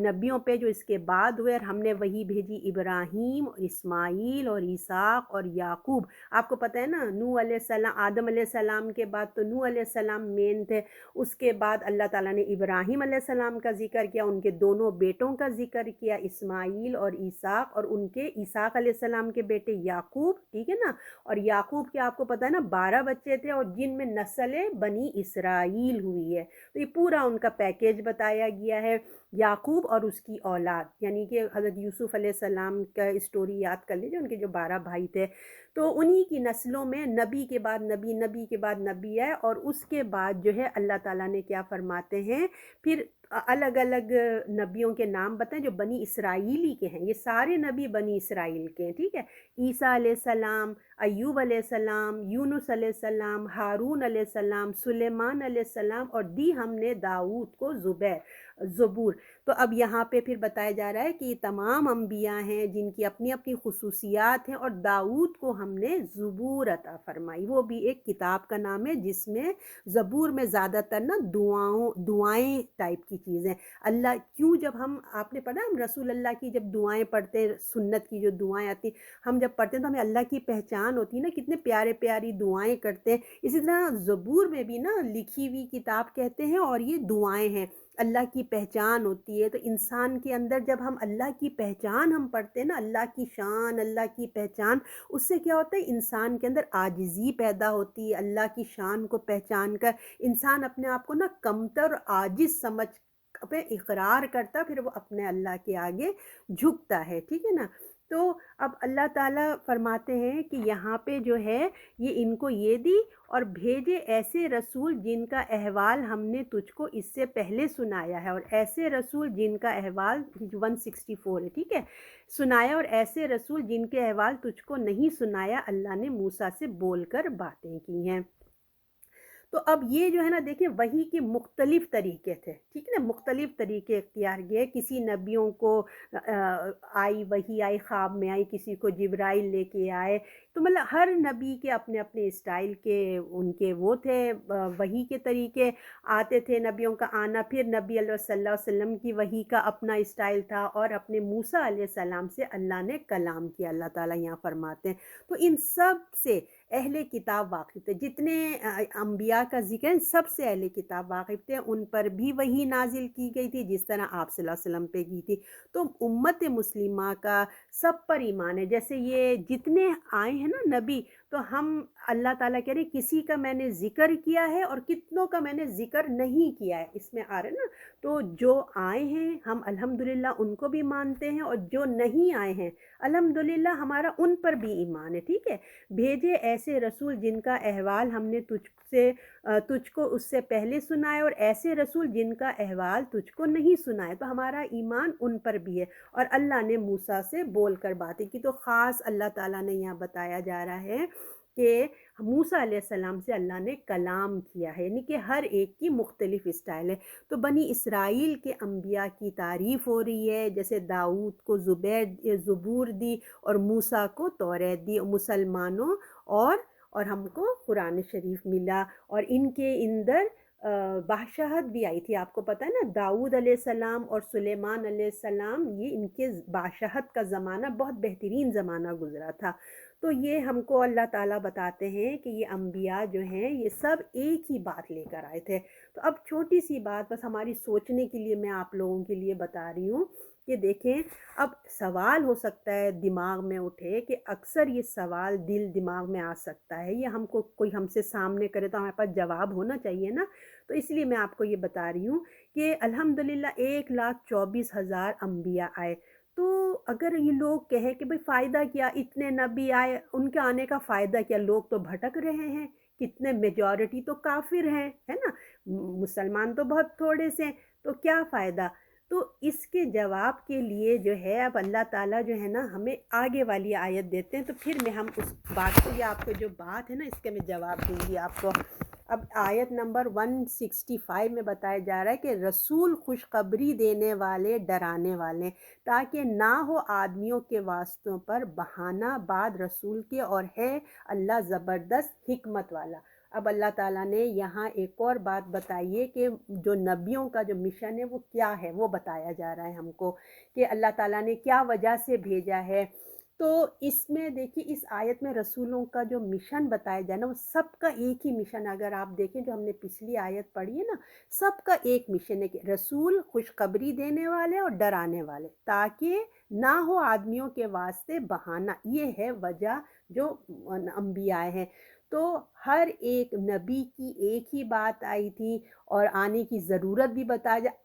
نبیوں پہ جو اس کے بعد ہوئے، اور ہم نے وحی بھیجی ابراہیم اور اسماعیل اور اسحاق اور یعقوب۔ آپ کو پتہ ہے نا نوح علیہ السلام، آدم علیہ السلام کے بعد تو نوح علیہ السلام مین تھے، اس کے بعد اللہ تعالیٰ نے ابراہیم علیہ السلام کا ذکر کیا، ان کے دونوں بیٹوں کا ذکر کیا، اسماعیل اور اسحاق، اور ان کے اسحاق علیہ السلام کے بیٹے یعقوب، ٹھیک ہے نا، اور یعقوب کے آپ کو پتہ ہے نا 12 بچے تھے، اور جن میں نسل بنی اسرائیل ہوئی ہے، تو یہ پورا ان کا پیکیج بتایا گیا ہے۔ یعقوب اور اس کی اولاد، یعنی کہ حضرت یوسف علیہ السلام کا اسٹوری یاد کر لیجیے، ان کے جو 12 بھائی تھے، تو انہی کی نسلوں میں نبی کے بعد نبی، نبی کے بعد نبی ہے، اور اس کے بعد جو ہے اللہ تعالیٰ نے کیا فرماتے ہیں، پھر الگ الگ نبیوں کے نام بتائیں جو بنی اسرائیلی کے ہیں، یہ سارے نبی بنی اسرائیل کے ہیں، ٹھیک ہے، عیسیٰ علیہ السلام، ایوب علیہ السلام، یونس علیہ السلام، ہارون علیہ السلام، سلیمان علیہ السلام، اور دی ہم نے داؤد کو زبیر۔ زبور. تو اب یہاں پہ پھر بتایا جا رہا ہے کہ یہ تمام انبیاء ہیں جن کی اپنی اپنی خصوصیات ہیں، اور داؤد کو ہم نے زبور عطا فرمائی. وہ بھی ایک کتاب کا نام ہے جس میں زبور میں زیادہ تر نا دعائیں ٹائپ کی چیزیں. اللہ کیوں، جب آپ نے پڑھا ہم رسول اللہ کی جب دعائیں پڑھتے ہیں، سنت کی جو دعائیں آتی ہم جب پڑھتے ہیں تو ہمیں اللہ کی پہچان ہوتی ہے نا، کتنے پیارے پیاری دعائیں کرتے ہیں. اسی طرح زبور میں بھی نا لکھی ہوئی کتاب کہتے ہیں، اور یہ دعائیں ہیں، اللہ کی پہچان ہوتی ہے. تو انسان کے اندر جب ہم اللہ کی پہچان ہم پڑھتے ہیں نا، اللہ کی شان، اللہ کی پہچان، اس سے کیا ہوتا ہے انسان کے اندر عاجزی پیدا ہوتی ہے. اللہ کی شان کو پہچان کر انسان اپنے آپ کو نا کمتر اور عاجز سمجھ پہ اقرار کرتا، پھر وہ اپنے اللہ کے آگے جھکتا ہے. ٹھیک ہے نا. تو اب اللہ تعالیٰ فرماتے ہیں کہ یہاں پہ جو ہے یہ ان کو یہ دی، اور بھیجے ایسے رسول جن کا احوال ہم نے تجھ کو اس سے پہلے سنایا ہے، اور ایسے رسول جن کا احوال 164 ہے. ٹھیک ہے. سنایا، اور ایسے رسول جن کے احوال تجھ کو نہیں سنایا، اللہ نے موسیٰ سے بول کر باتیں کی ہیں. تو اب یہ جو ہے نا دیکھیں وحی کے مختلف طریقے تھے. ٹھیک ہے نا، مختلف طریقے اختیار کیے. کسی نبیوں کو آئی وحی آئی، خواب میں آئی، کسی کو جبرائیل لے کے آئے. تو مطلب ہر نبی کے اپنے اپنے اسٹائل کے ان کے وہ تھے، وحی کے طریقے آتے تھے نبیوں کا آنا. پھر نبی اللہ صلی اللہ علیہ وسلم کی وحی کا اپنا اسٹائل تھا، اور اپنے موسیٰ علیہ السلام سے اللہ نے کلام کیا. اللہ تعالیٰ یہاں فرماتے ہیں تو ان سب سے اہل کتاب واقف تھے. جتنے انبیاء کا ذکر ہے سب سے اہل کتاب واقف تھے. ان پر بھی وحی نازل کی گئی تھی جس طرح آپ صلی اللہ علیہ وسلم پہ کی تھی. تو امت مسلمہ کا سب پر ایمان ہے. جیسے یہ جتنے آئے ہیں نا نبی، تو ہم اللہ تعالیٰ کہہ رہے کسی کا میں نے ذکر کیا ہے اور کتنوں کا میں نے ذکر نہیں کیا ہے. اس میں آ رہے نا. تو جو آئے ہیں ہم الحمدللہ ان کو بھی مانتے ہیں، اور جو نہیں آئے ہیں الحمدللہ ہمارا ان پر بھی ایمان ہے. ٹھیک ہے. بھیجے ایسے رسول جن کا احوال ہم نے تجھ کو اس سے پہلے سنائے، اور ایسے رسول جن کا احوال تجھ کو نہیں سنائے. تو ہمارا ایمان ان پر بھی ہے. اور اللہ نے موسیٰ سے بول کر باتیں کی. تو خاص اللہ تعالیٰ نے یہاں بتایا جا رہا ہے کہ موسیٰ علیہ السلام سے اللہ نے کلام کیا ہے، یعنی کہ ہر ایک کی مختلف اسٹائل ہے. تو بنی اسرائیل کے انبیاء کی تعریف ہو رہی ہے، جیسے داؤد کو زبور دی، اور موسیٰ کو توریت دی. مسلمانوں اور ہم کو قرآن شریف ملا، اور ان کے اندر بادشاہت بھی آئی تھی. آپ کو پتہ ہے نا داؤد علیہ السلام اور سلیمان علیہ السلام، یہ ان کے بادشاہت کا زمانہ بہت بہترین زمانہ گزرا تھا. تو یہ ہم کو اللہ تعالیٰ بتاتے ہیں کہ یہ انبیاء جو ہیں یہ سب ایک ہی بات لے کر آئے تھے. تو اب چھوٹی سی بات بس ہماری سوچنے کے لیے میں آپ لوگوں کے لیے بتا رہی ہوں کہ دیکھیں اب سوال ہو سکتا ہے دماغ میں اٹھے، کہ اکثر یہ سوال دماغ میں آ سکتا ہے، یہ ہم کو کوئی ہم سے سامنے کرے تو ہمارے پاس جواب ہونا چاہیے نا. تو اس لیے میں آپ کو یہ بتا رہی ہوں کہ الحمدللہ 1,24,000 انبیاء آئے. تو اگر یہ لوگ کہیں کہ بھئی فائدہ کیا، اتنے نبی آئے، ان کے آنے کا فائدہ کیا؟ لوگ تو بھٹک رہے ہیں، کتنے میجورٹی تو کافر ہیں، ہے نا، مسلمان تو بہت تھوڑے سے ہیں، تو کیا فائدہ؟ تو اس کے جواب کے لیے جو ہے اب اللہ تعالیٰ جو ہے نا ہمیں آگے والی آیت دیتے ہیں. تو پھر ہم اس بات کو، یہ آپ کو جو بات ہے نا اس کے میں جواب دوں گی آپ کو. اب آیت نمبر 165 میں بتایا جا رہا ہے کہ رسول خوشخبری دینے والے، ڈرانے والے، تاکہ نہ ہو آدمیوں کے واسطوں پر بہانہ بعد رسول کے، اور ہے اللہ زبردست حکمت والا. اب اللہ تعالیٰ نے یہاں ایک اور بات بتائی ہے کہ جو نبیوں کا جو مشن ہے وہ کیا ہے، وہ بتایا جا رہا ہے ہم کو کہ اللہ تعالیٰ نے کیا وجہ سے بھیجا ہے. تو اس میں دیکھیے اس آیت میں رسولوں کا جو مشن بتایا جائے نا وہ سب کا ایک ہی مشن. اگر آپ دیکھیں جو ہم نے پچھلی آیت پڑھی ہے نا، سب کا ایک مشن ہے کہ رسول خوشخبری دینے والے اور ڈرانے والے، تاکہ نہ ہو آدمیوں کے واسطے بہانہ. یہ ہے وجہ جو انبیاء ہیں. تو ہر ایک نبی کی ایک ہی بات آئی تھی، اور آنے کی ضرورت بھی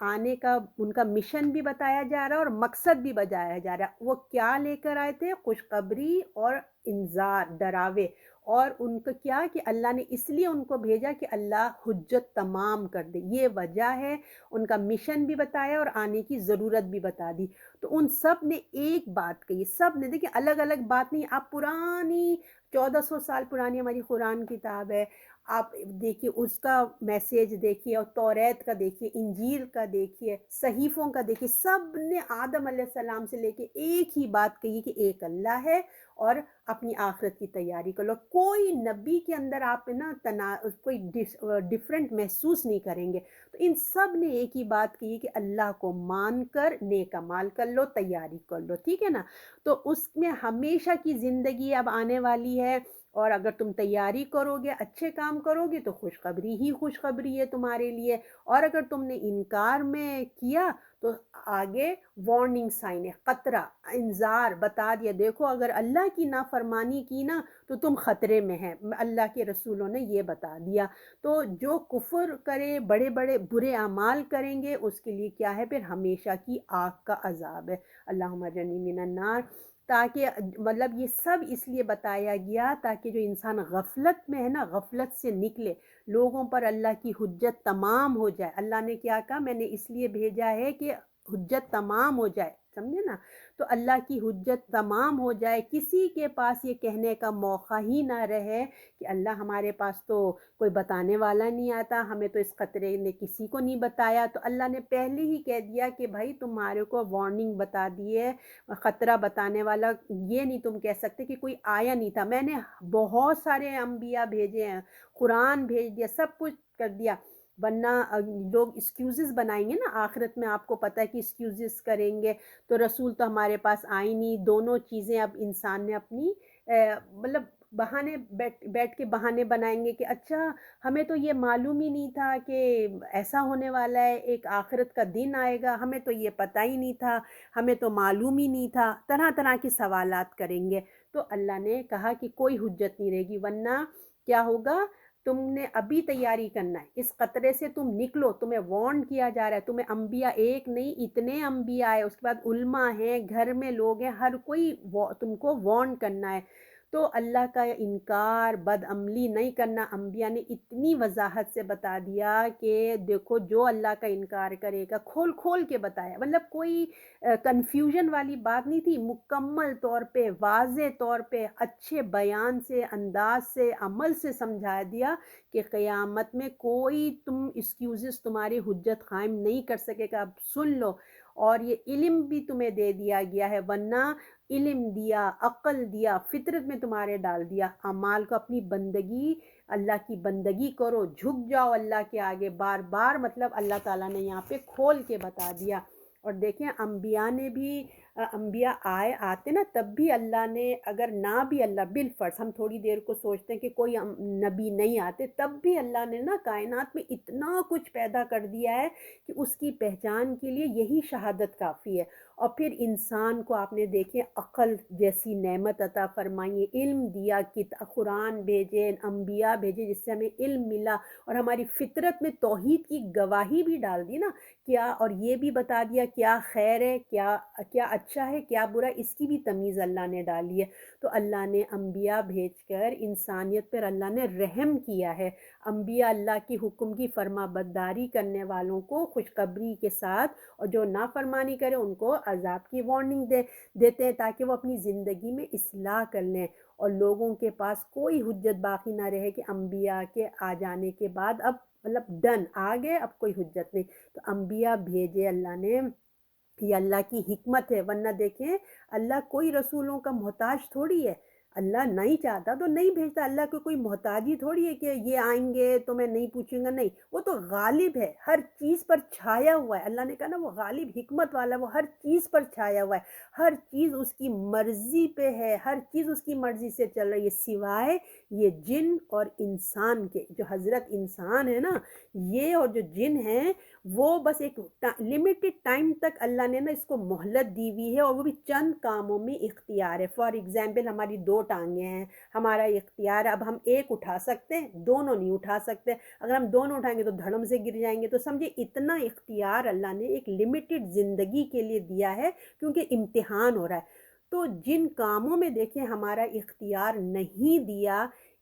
آنے کا ان کا مشن بھی بتایا جا رہا ہے، اور مقصد بھی بتایا جا رہا ہے. وہ کیا لے کر آئے تھے؟ خوشخبری اور انذار، ڈراوے. اور ان کو کیا کہ اللہ نے اس لیے ان کو بھیجا کہ اللہ حجت تمام کر دے، یہ وجہ ہے۔ ان کا مشن بھی بتایا اور آنے کی ضرورت بھی بتا دی۔ تو ان سب نے ایک بات کہی، سب نے، دیکھیں الگ الگ بات نہیں، آپ پرانی 1400 سال پرانی ہماری قرآن کتاب ہے، آپ دیکھیے اس کا میسیج دیکھیے، اور توریت کا دیکھیے، انجیل کا دیکھیے، صحیفوں کا دیکھیے، سب نے آدم علیہ السلام سے لے کے ایک ہی بات کہی کہ ایک اللہ ہے اور اپنی آخرت کی تیاری کر لو۔ کوئی نبی کے اندر آپ نا کوئی ڈفرینٹ محسوس نہیں کریں گے۔ تو ان سب نے ایک ہی بات کی کہ اللہ کو مان کر نیک اعمال کر لو، تیاری کر لو، ٹھیک ہے نا۔ تو اس میں ہمیشہ کی زندگی اب آنے والی ہے، اور اگر تم تیاری کرو گے، اچھے کام کرو گے تو خوشخبری ہی خوشخبری ہے تمہارے لیے، اور اگر تم نے انکار میں کیا تو آگے وارننگ سائن ہے، خطرہ، انذار بتا دیا، دیکھو اگر اللہ کی نافرمانی کی نا تو تم خطرے میں ہیں، اللہ کے رسولوں نے یہ بتا دیا۔ تو جو کفر کرے، بڑے بڑے برے اعمال کریں گے، اس کے لیے کیا ہے؟ پھر ہمیشہ کی آگ کا عذاب ہے۔ اللہم اجرنی من النار۔ تاکہ مطلب یہ سب اس لیے بتایا گیا تاکہ جو انسان غفلت میں ہے نا، غفلت سے نکلے، لوگوں پر اللہ کی حجت تمام ہو جائے۔ اللہ نے کیا کہا؟ میں نے اس لیے بھیجا ہے کہ حجت تمام ہو جائے، سمجھے نا؟ تو اللہ کی حجت تمام ہو جائے، کسی کے پاس یہ کہنے کا موقع ہی نہ رہے کہ اللہ ہمارے پاس تو کوئی بتانے والا نہیں آتا، ہمیں تو اس خطرے نے کسی کو نہیں بتایا۔ تو اللہ نے پہلے ہی کہہ دیا کہ بھائی تمہارے کو وارننگ بتا دی ہے، خطرہ بتانے والا یہ نہیں تم کہہ سکتے کہ کوئی آیا نہیں تھا۔ میں نے بہت سارے انبیاء بھیجے ہیں، قرآن بھیج دیا، سب کچھ کر دیا، ورنہ لوگ ایکسکیوزز بنائیں گے نا آخرت میں، آپ کو پتہ ہے کہ ایکسکیوزز کریں گے، تو رسول تو ہمارے پاس آئی نہیں۔ دونوں چیزیں اب انسان نے اپنی مطلب بہانے بیٹھ کے بہانے بنائیں گے کہ اچھا ہمیں تو یہ معلوم ہی نہیں تھا کہ ایسا ہونے والا ہے، ایک آخرت کا دن آئے گا، ہمیں تو یہ پتہ ہی نہیں تھا، ہمیں تو معلوم ہی نہیں تھا، طرح طرح کے سوالات کریں گے۔ تو اللہ نے کہا کہ کوئی حجت نہیں رہے گی، ورنہ کیا ہوگا؟ تم نے ابھی تیاری کرنا ہے، اس خطرے سے تم نکلو، تمہیں وارن کیا جا رہا ہے، تمہیں انبیاء ایک نہیں اتنے انبیاء ہیں، اس کے بعد علماء ہیں، گھر میں لوگ ہیں، ہر کوئی تم کو وارن کرنا ہے۔ تو اللہ کا انکار، بد عملی نہیں کرنا۔ انبیاء نے اتنی وضاحت سے بتا دیا کہ دیکھو جو اللہ کا انکار کرے گا، کھول کھول کے بتایا، مطلب کوئی کنفیوژن والی بات نہیں تھی، مکمل طور پہ، واضح طور پہ، اچھے بیان سے، انداز سے، عمل سے سمجھا دیا کہ قیامت میں کوئی تم ایکسکیوزز تمہاری حجت قائم نہیں کر سکے گا۔ اب سن لو، اور یہ علم بھی تمہیں دے دیا گیا ہے، ورنہ علم دیا، عقل دیا، فطرت میں تمہارے ڈال دیا، اعمال کو اپنی بندگی، اللہ کی بندگی کرو، جھک جاؤ اللہ کے آگے بار بار، مطلب اللہ تعالیٰ نے یہاں پہ کھول کے بتا دیا۔ اور دیکھیں انبیاء نے بھی، انبیاء آتے نا تب بھی اللہ نے، اگر نہ بھی اللہ بالفرض ہم تھوڑی دیر کو سوچتے ہیں کہ کوئی نبی نہیں آتے، تب بھی اللہ نے نا کائنات میں اتنا کچھ پیدا کر دیا ہے کہ اس کی پہچان کے لیے یہی شہادت کافی ہے۔ اور پھر انسان کو آپ نے دیکھیں عقل جیسی نعمت عطا فرمائی، علم دیا، قرآن بھیجے، انبیاء بھیجے جس سے ہمیں علم ملا، اور ہماری فطرت میں توحید کی گواہی بھی ڈال دی نا، کیا، اور یہ بھی بتا دیا کیا خیر ہے، کیا کیا اچھا ہے، کیا برا، اس کی بھی تمیز اللہ نے ڈالی ہے۔ تو اللہ نے انبیاء بھیج کر انسانیت پر اللہ نے رحم کیا ہے۔ انبیاء اللہ کی حکم کی فرما برداری کرنے والوں کو خوشخبری کے ساتھ، اور جو نافرمانی کرے ان کو عذاب کی وارننگ دیتے ہیں تاکہ وہ اپنی زندگی میں اصلاح کر لیں، اور لوگوں کے پاس کوئی حجت باقی نہ رہے کہ انبیاء کے آ جانے کے بعد اب مطلب ڈن آ گئے، اب کوئی حجت نہیں۔ تو انبیاء بھیجے اللہ نے، یہ اللہ کی حکمت ہے، ورنہ دیکھیں اللہ کوئی رسولوں کا محتاج تھوڑی ہے، اللہ نہیں چاہتا تو نہیں بھیجتا، اللہ کو کوئی محتاجی تھوڑی ہے کہ یہ آئیں گے تو میں نہیں پوچھوں گا، نہیں، وہ تو غالب ہے، ہر چیز پر چھایا ہوا ہے۔ اللہ نے کہا نا وہ غالب حکمت والا، وہ ہر چیز پر چھایا ہوا ہے، ہر چیز اس کی مرضی پہ ہے، ہر چیز اس کی مرضی سے چل رہی ہے، سوائے یہ جن اور انسان کے۔ جو حضرت انسان ہے نا، یہ اور جو جن ہیں، وہ بس ایک لمیٹڈ ٹائم تک اللہ نے نا اس کو مہلت دی ہوئی ہے، اور وہ بھی چند کاموں میں اختیار ہے۔ فار ایگزامپل ہماری 2 ٹانگیں ہیں، ہمارا اختیار ہے، اب ہم ایک اٹھا سکتے ہیں، دونوں نہیں اٹھا سکتے، اگر ہم دونوں اٹھائیں گے تو دھڑم سے گر جائیں گے۔ تو سمجھے اتنا اختیار اللہ نے ایک لمیٹڈ زندگی کے لیے دیا ہے، کیونکہ امتحان ہو رہا ہے۔ تو جن کاموں میں دیکھیں ہمارا اختیار نہیں دیا،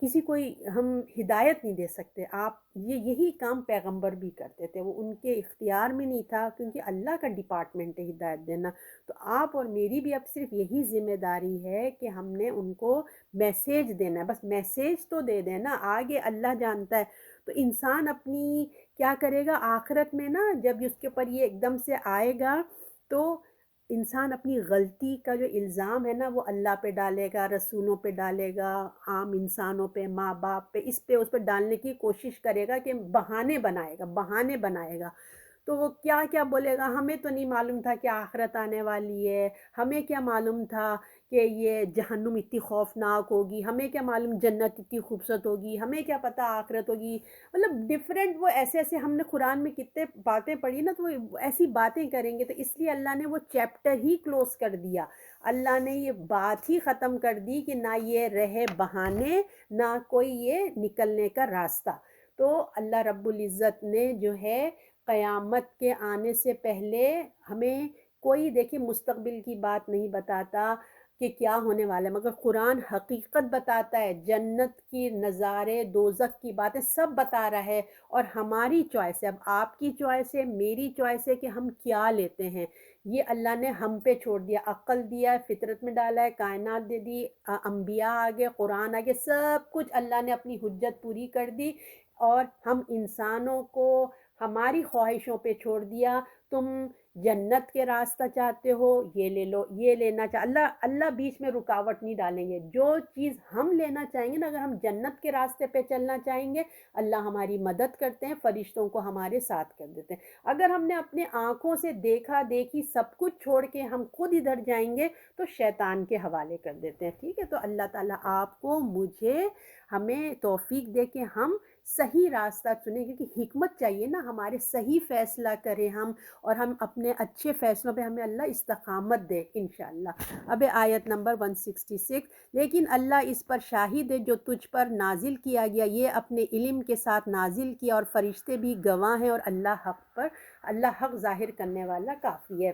کسی کوئی ہم ہدایت نہیں دے سکتے. آپ یہی کام پیغمبر بھی کرتے تھے، وہ ان کے اختیار میں نہیں تھا کیونکہ اللہ کا ڈپارٹمنٹ ہے ہدایت دینا. تو آپ اور میری بھی اب صرف یہی ذمہ داری ہے کہ ہم نے ان کو میسیج دینا ہے، بس میسیج تو دے دینا، آگے اللہ جانتا ہے. تو انسان اپنی کیا کرے گا آخرت میں نا، جب اس کے اوپر یہ ایک دم سے آئے گا تو انسان اپنی غلطی کا جو الزام ہے نا وہ اللہ پہ ڈالے گا، رسولوں پہ ڈالے گا، عام انسانوں پہ، ماں باپ پہ اس پہ ڈالنے کی کوشش کرے گا کہ بہانے بنائے گا. تو وہ کیا کیا بولے گا، ہمیں تو نہیں معلوم تھا کہ آخرت آنے والی ہے، ہمیں کیا معلوم تھا کہ یہ جہنم اتنی خوفناک ہوگی، ہمیں کیا معلوم جنت اتنی خوبصورت ہوگی، ہمیں کیا پتہ آخرت ہوگی. مطلب ڈفرینٹ وہ ایسے ہم نے قرآن میں کتنے باتیں پڑھی نا، تو وہ ایسی باتیں کریں گے. تو اس لیے اللہ نے وہ چیپٹر ہی کلوز کر دیا، اللہ نے یہ بات ہی ختم کر دی کہ نہ یہ رہے بہانے، نہ کوئی یہ نکلنے کا راستہ. تو اللہ رب العزت نے جو ہے قیامت کے آنے سے پہلے ہمیں کوئی دیکھیں مستقبل کی بات نہیں بتاتا کہ کیا ہونے والا ہے، مگر قرآن حقیقت بتاتا ہے، جنت کی نظارے، دوزخ کی باتیں سب بتا رہا ہے. اور ہماری چوائس ہے، اب آپ کی چوائس ہے، میری چوائس ہے کہ ہم کیا لیتے ہیں. یہ اللہ نے ہم پہ چھوڑ دیا، عقل دیا، فطرت میں ڈالا ہے، کائنات دے دی، انبیاء آگے، قرآن آگے، سب کچھ اللہ نے اپنی حجت پوری کر دی. اور ہم انسانوں کو ہماری خواہشوں پہ چھوڑ دیا. تم جنت کے راستہ چاہتے ہو یہ لے لو، یہ لینا اللہ بیچ میں رکاوٹ نہیں ڈالیں گے. جو چیز ہم لینا چاہیں گے نا، اگر ہم جنت کے راستے پہ چلنا چاہیں گے اللہ ہماری مدد کرتے ہیں، فرشتوں کو ہمارے ساتھ کر دیتے ہیں. اگر ہم نے اپنے آنکھوں سے دیکھا دیکھی سب کچھ چھوڑ کے ہم خود ادھر جائیں گے تو شیطان کے حوالے کر دیتے ہیں. ٹھیک ہے، تو اللہ تعالیٰ آپ کو، مجھے، ہمیں توفیق دے کہ ہم صحیح راستہ چنیں، کیونکہ حکمت چاہیے نا، ہمارے صحیح فیصلہ کریں ہم، اور ہم اپنے اچھے فیصلوں پہ ہمیں اللہ استقامت دے انشاءاللہ. اب آیت نمبر 166، لیکن اللہ اس پر شاہد ہے جو تجھ پر نازل کیا گیا یہ اپنے علم کے ساتھ نازل کیا، اور فرشتے بھی گواہ ہیں، اور اللہ حق ظاہر کرنے والا کافی ہے.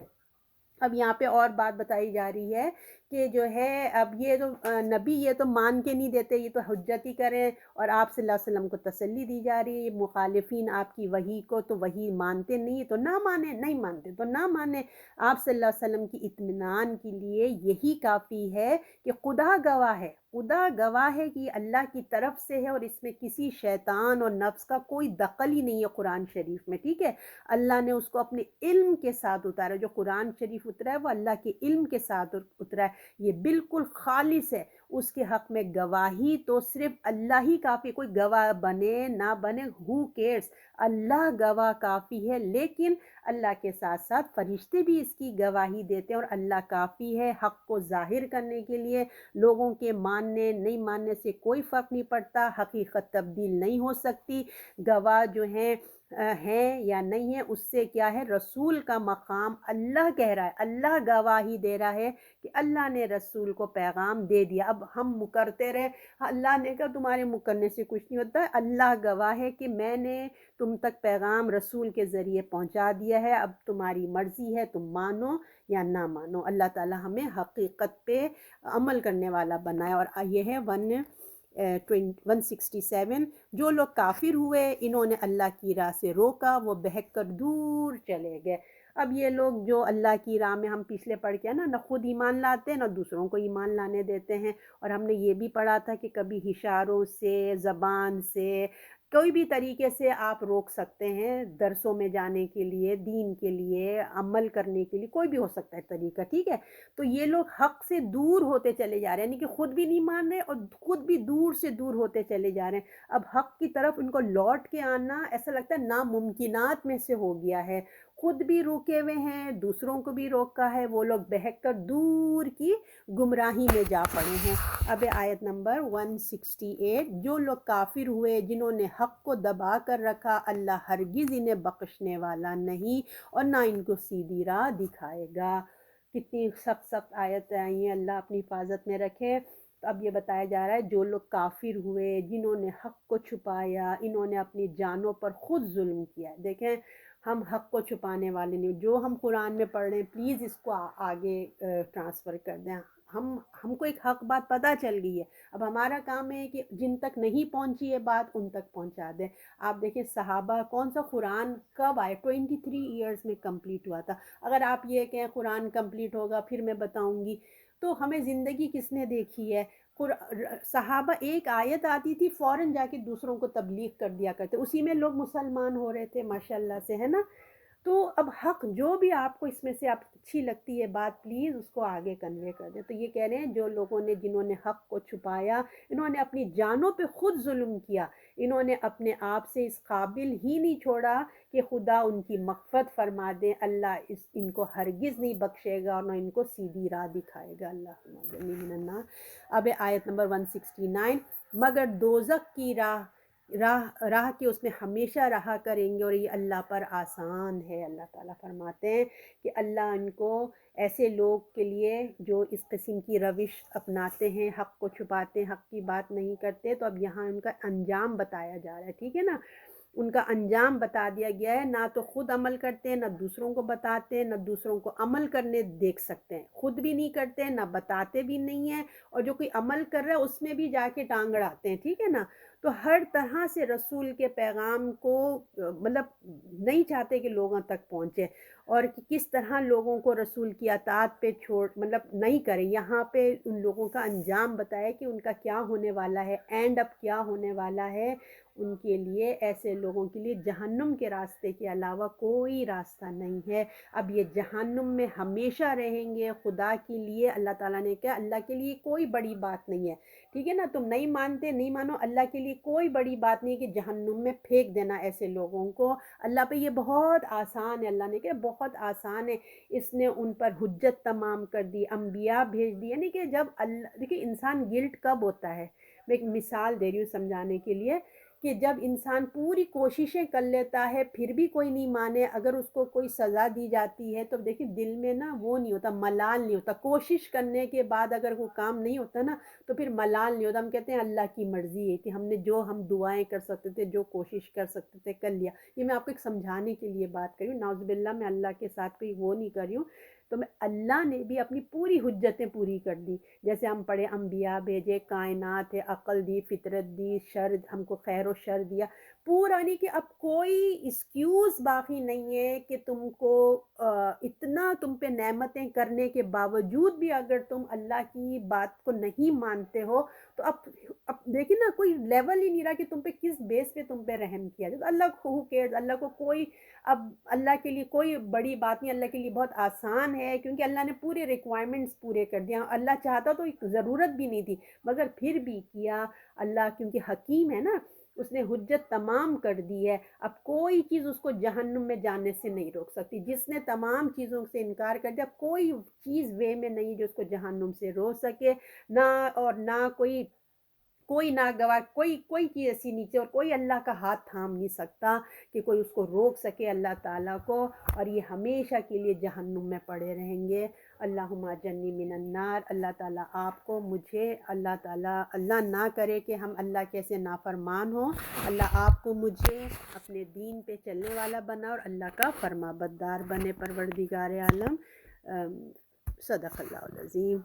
اب یہاں پہ اور بات بتائی جا رہی ہے کہ جو ہے اب یہ تو نبی یہ تو مان کے نہیں دیتے، یہ تو حجت ہی کریں، اور آپ صلی اللہ علیہ وسلم کو تسلی دی جا رہی ہے. مخالفین آپ کی وحی کو تو وحی مانتے نہیں تو نہ مانیں، نہیں مانتے تو نہ مانیں. آپ صلی اللہ علیہ وسلم کی اطمینان کے لیے یہی کافی ہے کہ خدا گواہ ہے، خدا گواہ ہے کہ یہ اللہ کی طرف سے ہے، اور اس میں کسی شیطان اور نفس کا کوئی دخل ہی نہیں ہے قرآن شریف میں. ٹھیک ہے، اللہ نے اس کو اپنے علم کے ساتھ اتارا. جو قرآن شریف اترا ہے وہ اللہ کے علم کے ساتھ اترا ہے، یہ بالکل خالص ہے. اس کے حق میں گواہی تو صرف اللہ ہی کافی، کوئی گواہ بنے نہ بنے who cares، اللہ گواہ کافی ہے. لیکن اللہ کے ساتھ ساتھ فرشتے بھی اس کی گواہی دیتے ہیں، اور اللہ کافی ہے حق کو ظاہر کرنے کے لیے. لوگوں کے ماننے نہیں ماننے سے کوئی فرق نہیں پڑتا، حقیقت تبدیل نہیں ہو سکتی. گواہ جو ہیں یا نہیں ہے، اس سے کیا ہے، رسول کا مقام اللہ کہہ رہا ہے، اللہ گواہی دے رہا ہے کہ اللہ نے رسول کو پیغام دے دیا. اب ہم مکرتے رہے، اللہ نے کہا تمہارے مکرنے سے کچھ نہیں ہوتا ہے، اللہ گواہ ہے کہ میں نے تم تک پیغام رسول کے ذریعے پہنچا دیا ہے، اب تمہاری مرضی ہے تم مانو یا نہ مانو. اللہ تعالی ہمیں حقیقت پہ عمل کرنے والا بنائے. اور یہ ہے 167، جو لوگ کافر ہوئے انہوں نے اللہ کی راہ سے روکا، وہ بہک کر دور چلے گئے. اب یہ لوگ جو اللہ کی راہ میں، ہم پچھلے پڑھ کے نا خود ایمان لاتے ہیں نہ دوسروں کو ایمان لانے دیتے ہیں. اور ہم نے یہ بھی پڑھا تھا کہ کبھی اشاروں سے، زبان سے، کوئی بھی طریقے سے آپ روک سکتے ہیں درسوں میں جانے کے لیے، دین کے لیے عمل کرنے کے لیے، کوئی بھی ہو سکتا ہے طریقہ. ٹھیک ہے، تو یہ لوگ حق سے دور ہوتے چلے جا رہے ہیں، یعنی کہ خود بھی نہیں مان رہے اور خود بھی دور سے دور ہوتے چلے جا رہے ہیں. اب حق کی طرف ان کو لوٹ کے آنا ایسا لگتا ہے ناممکنات میں سے ہو گیا ہے. خود بھی روکے ہوئے ہیں، دوسروں کو بھی روکا ہے، وہ لوگ بہک کر دور کی گمراہی میں جا پڑے ہیں. اب آیت نمبر 168، جو لوگ کافر ہوئے جنہوں نے حق کو دبا کر رکھا، اللہ ہرگز انہیں بخشنے والا نہیں اور نہ ان کو سیدھی راہ دکھائے گا. کتنی سخت سخت آیت آئی ہیں، اللہ اپنی حفاظت میں رکھے. تو اب یہ بتایا جا رہا ہے جو لوگ کافر ہوئے، جنہوں نے حق کو چھپایا، انہوں نے اپنی جانوں پر خود ظلم کیا. دیکھیں ہم حق کو چھپانے والے نہیں، جو ہم قرآن میں پڑھ رہے ہیں پلیز اس کو آگے ٹرانسفر کر دیں. ہم کو ایک حق بات پتہ چل گئی ہے، اب ہمارا کام ہے کہ جن تک نہیں پہنچی ہے بات ان تک پہنچا دیں۔ آپ دیکھیں صحابہ کون سا قرآن کب آئے، 23 ایئرز میں کمپلیٹ ہوا تھا۔ اگر آپ یہ کہیں قرآن کمپلیٹ ہوگا پھر میں بتاؤں گی، تو ہمیں زندگی کس نے دیکھی ہے؟ صحابہ ایک آیت آتی تھی فوراً جا کے دوسروں کو تبلیغ کر دیا کرتے، اسی میں لوگ مسلمان ہو رہے تھے ماشاء اللہ سے، ہے نا؟ تو اب حق جو بھی آپ کو اس میں سے آپ اچھی لگتی ہے بات، پلیز اس کو آگے کنوے کر دیں۔ تو یہ کہہ رہے ہیں جو لوگوں نے، جنہوں نے حق کو چھپایا، انہوں نے اپنی جانوں پہ خود ظلم کیا، انہوں نے اپنے آپ سے اس قابل ہی نہیں چھوڑا کہ خدا ان کی مغفرت فرما دے۔ اللہ ان کو ہرگز نہیں بخشے گا اور نہ ان کو سیدھی راہ دکھائے گا۔ اللہ من النار۔ اب آیت نمبر 169، مگر دوزخ کی راہ کے اس میں ہمیشہ رہا کریں گے اور یہ اللہ پر آسان ہے۔ اللہ تعالیٰ فرماتے ہیں کہ اللہ ان کو ایسے لوگ کے لیے جو اس قسم کی روش اپناتے ہیں، حق کو چھپاتے ہیں، حق کی بات نہیں کرتے، تو اب یہاں ان کا انجام بتایا جا رہا ہے، ٹھیک ہے نا؟ ان کا انجام بتا دیا گیا ہے، نہ تو خود عمل کرتے ہیں، نہ دوسروں کو بتاتے ہیں، نہ دوسروں کو عمل کرنے دیکھ سکتے ہیں، خود بھی نہیں کرتے ہیں، نہ بتاتے بھی نہیں ہیں، اور جو کوئی عمل کر رہا ہے اس میں بھی جا کے ٹانگ اڑاتے ہیں، ٹھیک ہے نا؟ تو ہر طرح سے رسول کے پیغام کو مطلب نہیں چاہتے کہ لوگوں تک پہنچے، اور کہ کس طرح لوگوں کو رسول کی اطاعت پہ مطلب نہیں کریں۔ یہاں پہ ان لوگوں کا انجام بتایا کہ ان کا کیا ہونے والا ہے، اینڈ اب کیا ہونے والا ہے۔ ان کے لیے، ایسے لوگوں کے لیے جہنم کے راستے کے علاوہ کوئی راستہ نہیں ہے۔ اب یہ جہنم میں ہمیشہ رہیں گے۔ خدا کے لیے اللہ تعالیٰ نے کہا اللہ کے لیے کوئی بڑی بات نہیں ہے، ٹھیک ہے نا؟ تم نہیں مانتے نہیں مانو، اللہ کے لیے کوئی بڑی بات نہیں کہ جہنم میں پھینک دینا ایسے لوگوں کو۔ اللہ پہ یہ بہت آسان ہے، اللہ نے کہا بہت آسان ہے۔ اس نے ان پر حجت تمام کر دی، انبیاء بھیج دی، یعنی کہ جب اللہ، دیکھیں انسان گلٹ کب ہوتا ہے، میں ایک مثال دے رہی ہوں سمجھانے کے لیے، کہ جب انسان پوری کوششیں کر لیتا ہے پھر بھی کوئی نہیں مانے، اگر اس کو کوئی سزا دی جاتی ہے تو دیکھیں دل میں نا وہ نہیں ہوتا، ملال نہیں ہوتا، کوشش کرنے کے بعد اگر وہ کام نہیں ہوتا نا تو پھر ملال نہیں ہوتا، ہم کہتے ہیں اللہ کی مرضی ہے کہ ہم نے جو ہم دعائیں کر سکتے تھے، جو کوشش کر سکتے تھے کر لیا۔ یہ میں آپ کو ایک سمجھانے کے لیے بات کری ہوں، نعوذ باللہ میں اللہ کے ساتھ کوئی وہ نہیں کر رہی ہوں۔ تو میں اللہ نے بھی اپنی پوری حجتیں پوری کر دی، جیسے ہم پڑھے انبیاء بھیجے، کائنات ہے، عقل دی، فطرت دی، شر ہم کو خیر و شر دیا، پورا نہیں کہ اب کوئی ایکسکیوز باقی نہیں ہے کہ تم کو اتنا تم پہ نعمتیں کرنے کے باوجود بھی اگر تم اللہ کی بات کو نہیں مانتے ہو تو اب دیکھیں نا کوئی لیول ہی نہیں رہا کہ تم پہ کس بیس پہ تم پہ رحم کیا جائے۔ تو اللہ کو who cares، اللہ کو کوئی، اب اللہ کے لیے کوئی بڑی بات نہیں، اللہ کے لیے بہت آسان ہے، کیونکہ اللہ نے پورے ریکوائرمنٹس پورے کر دیا۔ اللہ چاہتا تو ایک ضرورت بھی نہیں تھی مگر پھر بھی کیا اللہ، کیونکہ حکیم ہے نا، اس نے حجت تمام کر دی ہے۔ اب کوئی چیز اس کو جہنم میں جانے سے نہیں روک سکتی، جس نے تمام چیزوں سے انکار کر دیا، کوئی چیز وے میں نہیں جو اس کو جہنم سے روک سکے، نہ اور نہ کوئی ناگوار کوئی چیز ایسی نیچے، اور کوئی اللہ کا ہاتھ تھام نہیں سکتا کہ کوئی اس کو روک سکے اللہ تعالیٰ کو، اور یہ ہمیشہ کے لیے جہنم میں پڑے رہیں گے۔ اللہم اجرنی من النار۔ اللہ تعالیٰ آپ کو، مجھے، اللہ تعالیٰ اللہ نہ کرے کہ ہم اللہ کے ایسے نافرمان ہوں، اللہ آپ کو مجھے اپنے دین پہ چلنے والا بنا اور اللہ کا فرما بردار بنے۔ پروردگار عالم، صدق اللہ العظیم۔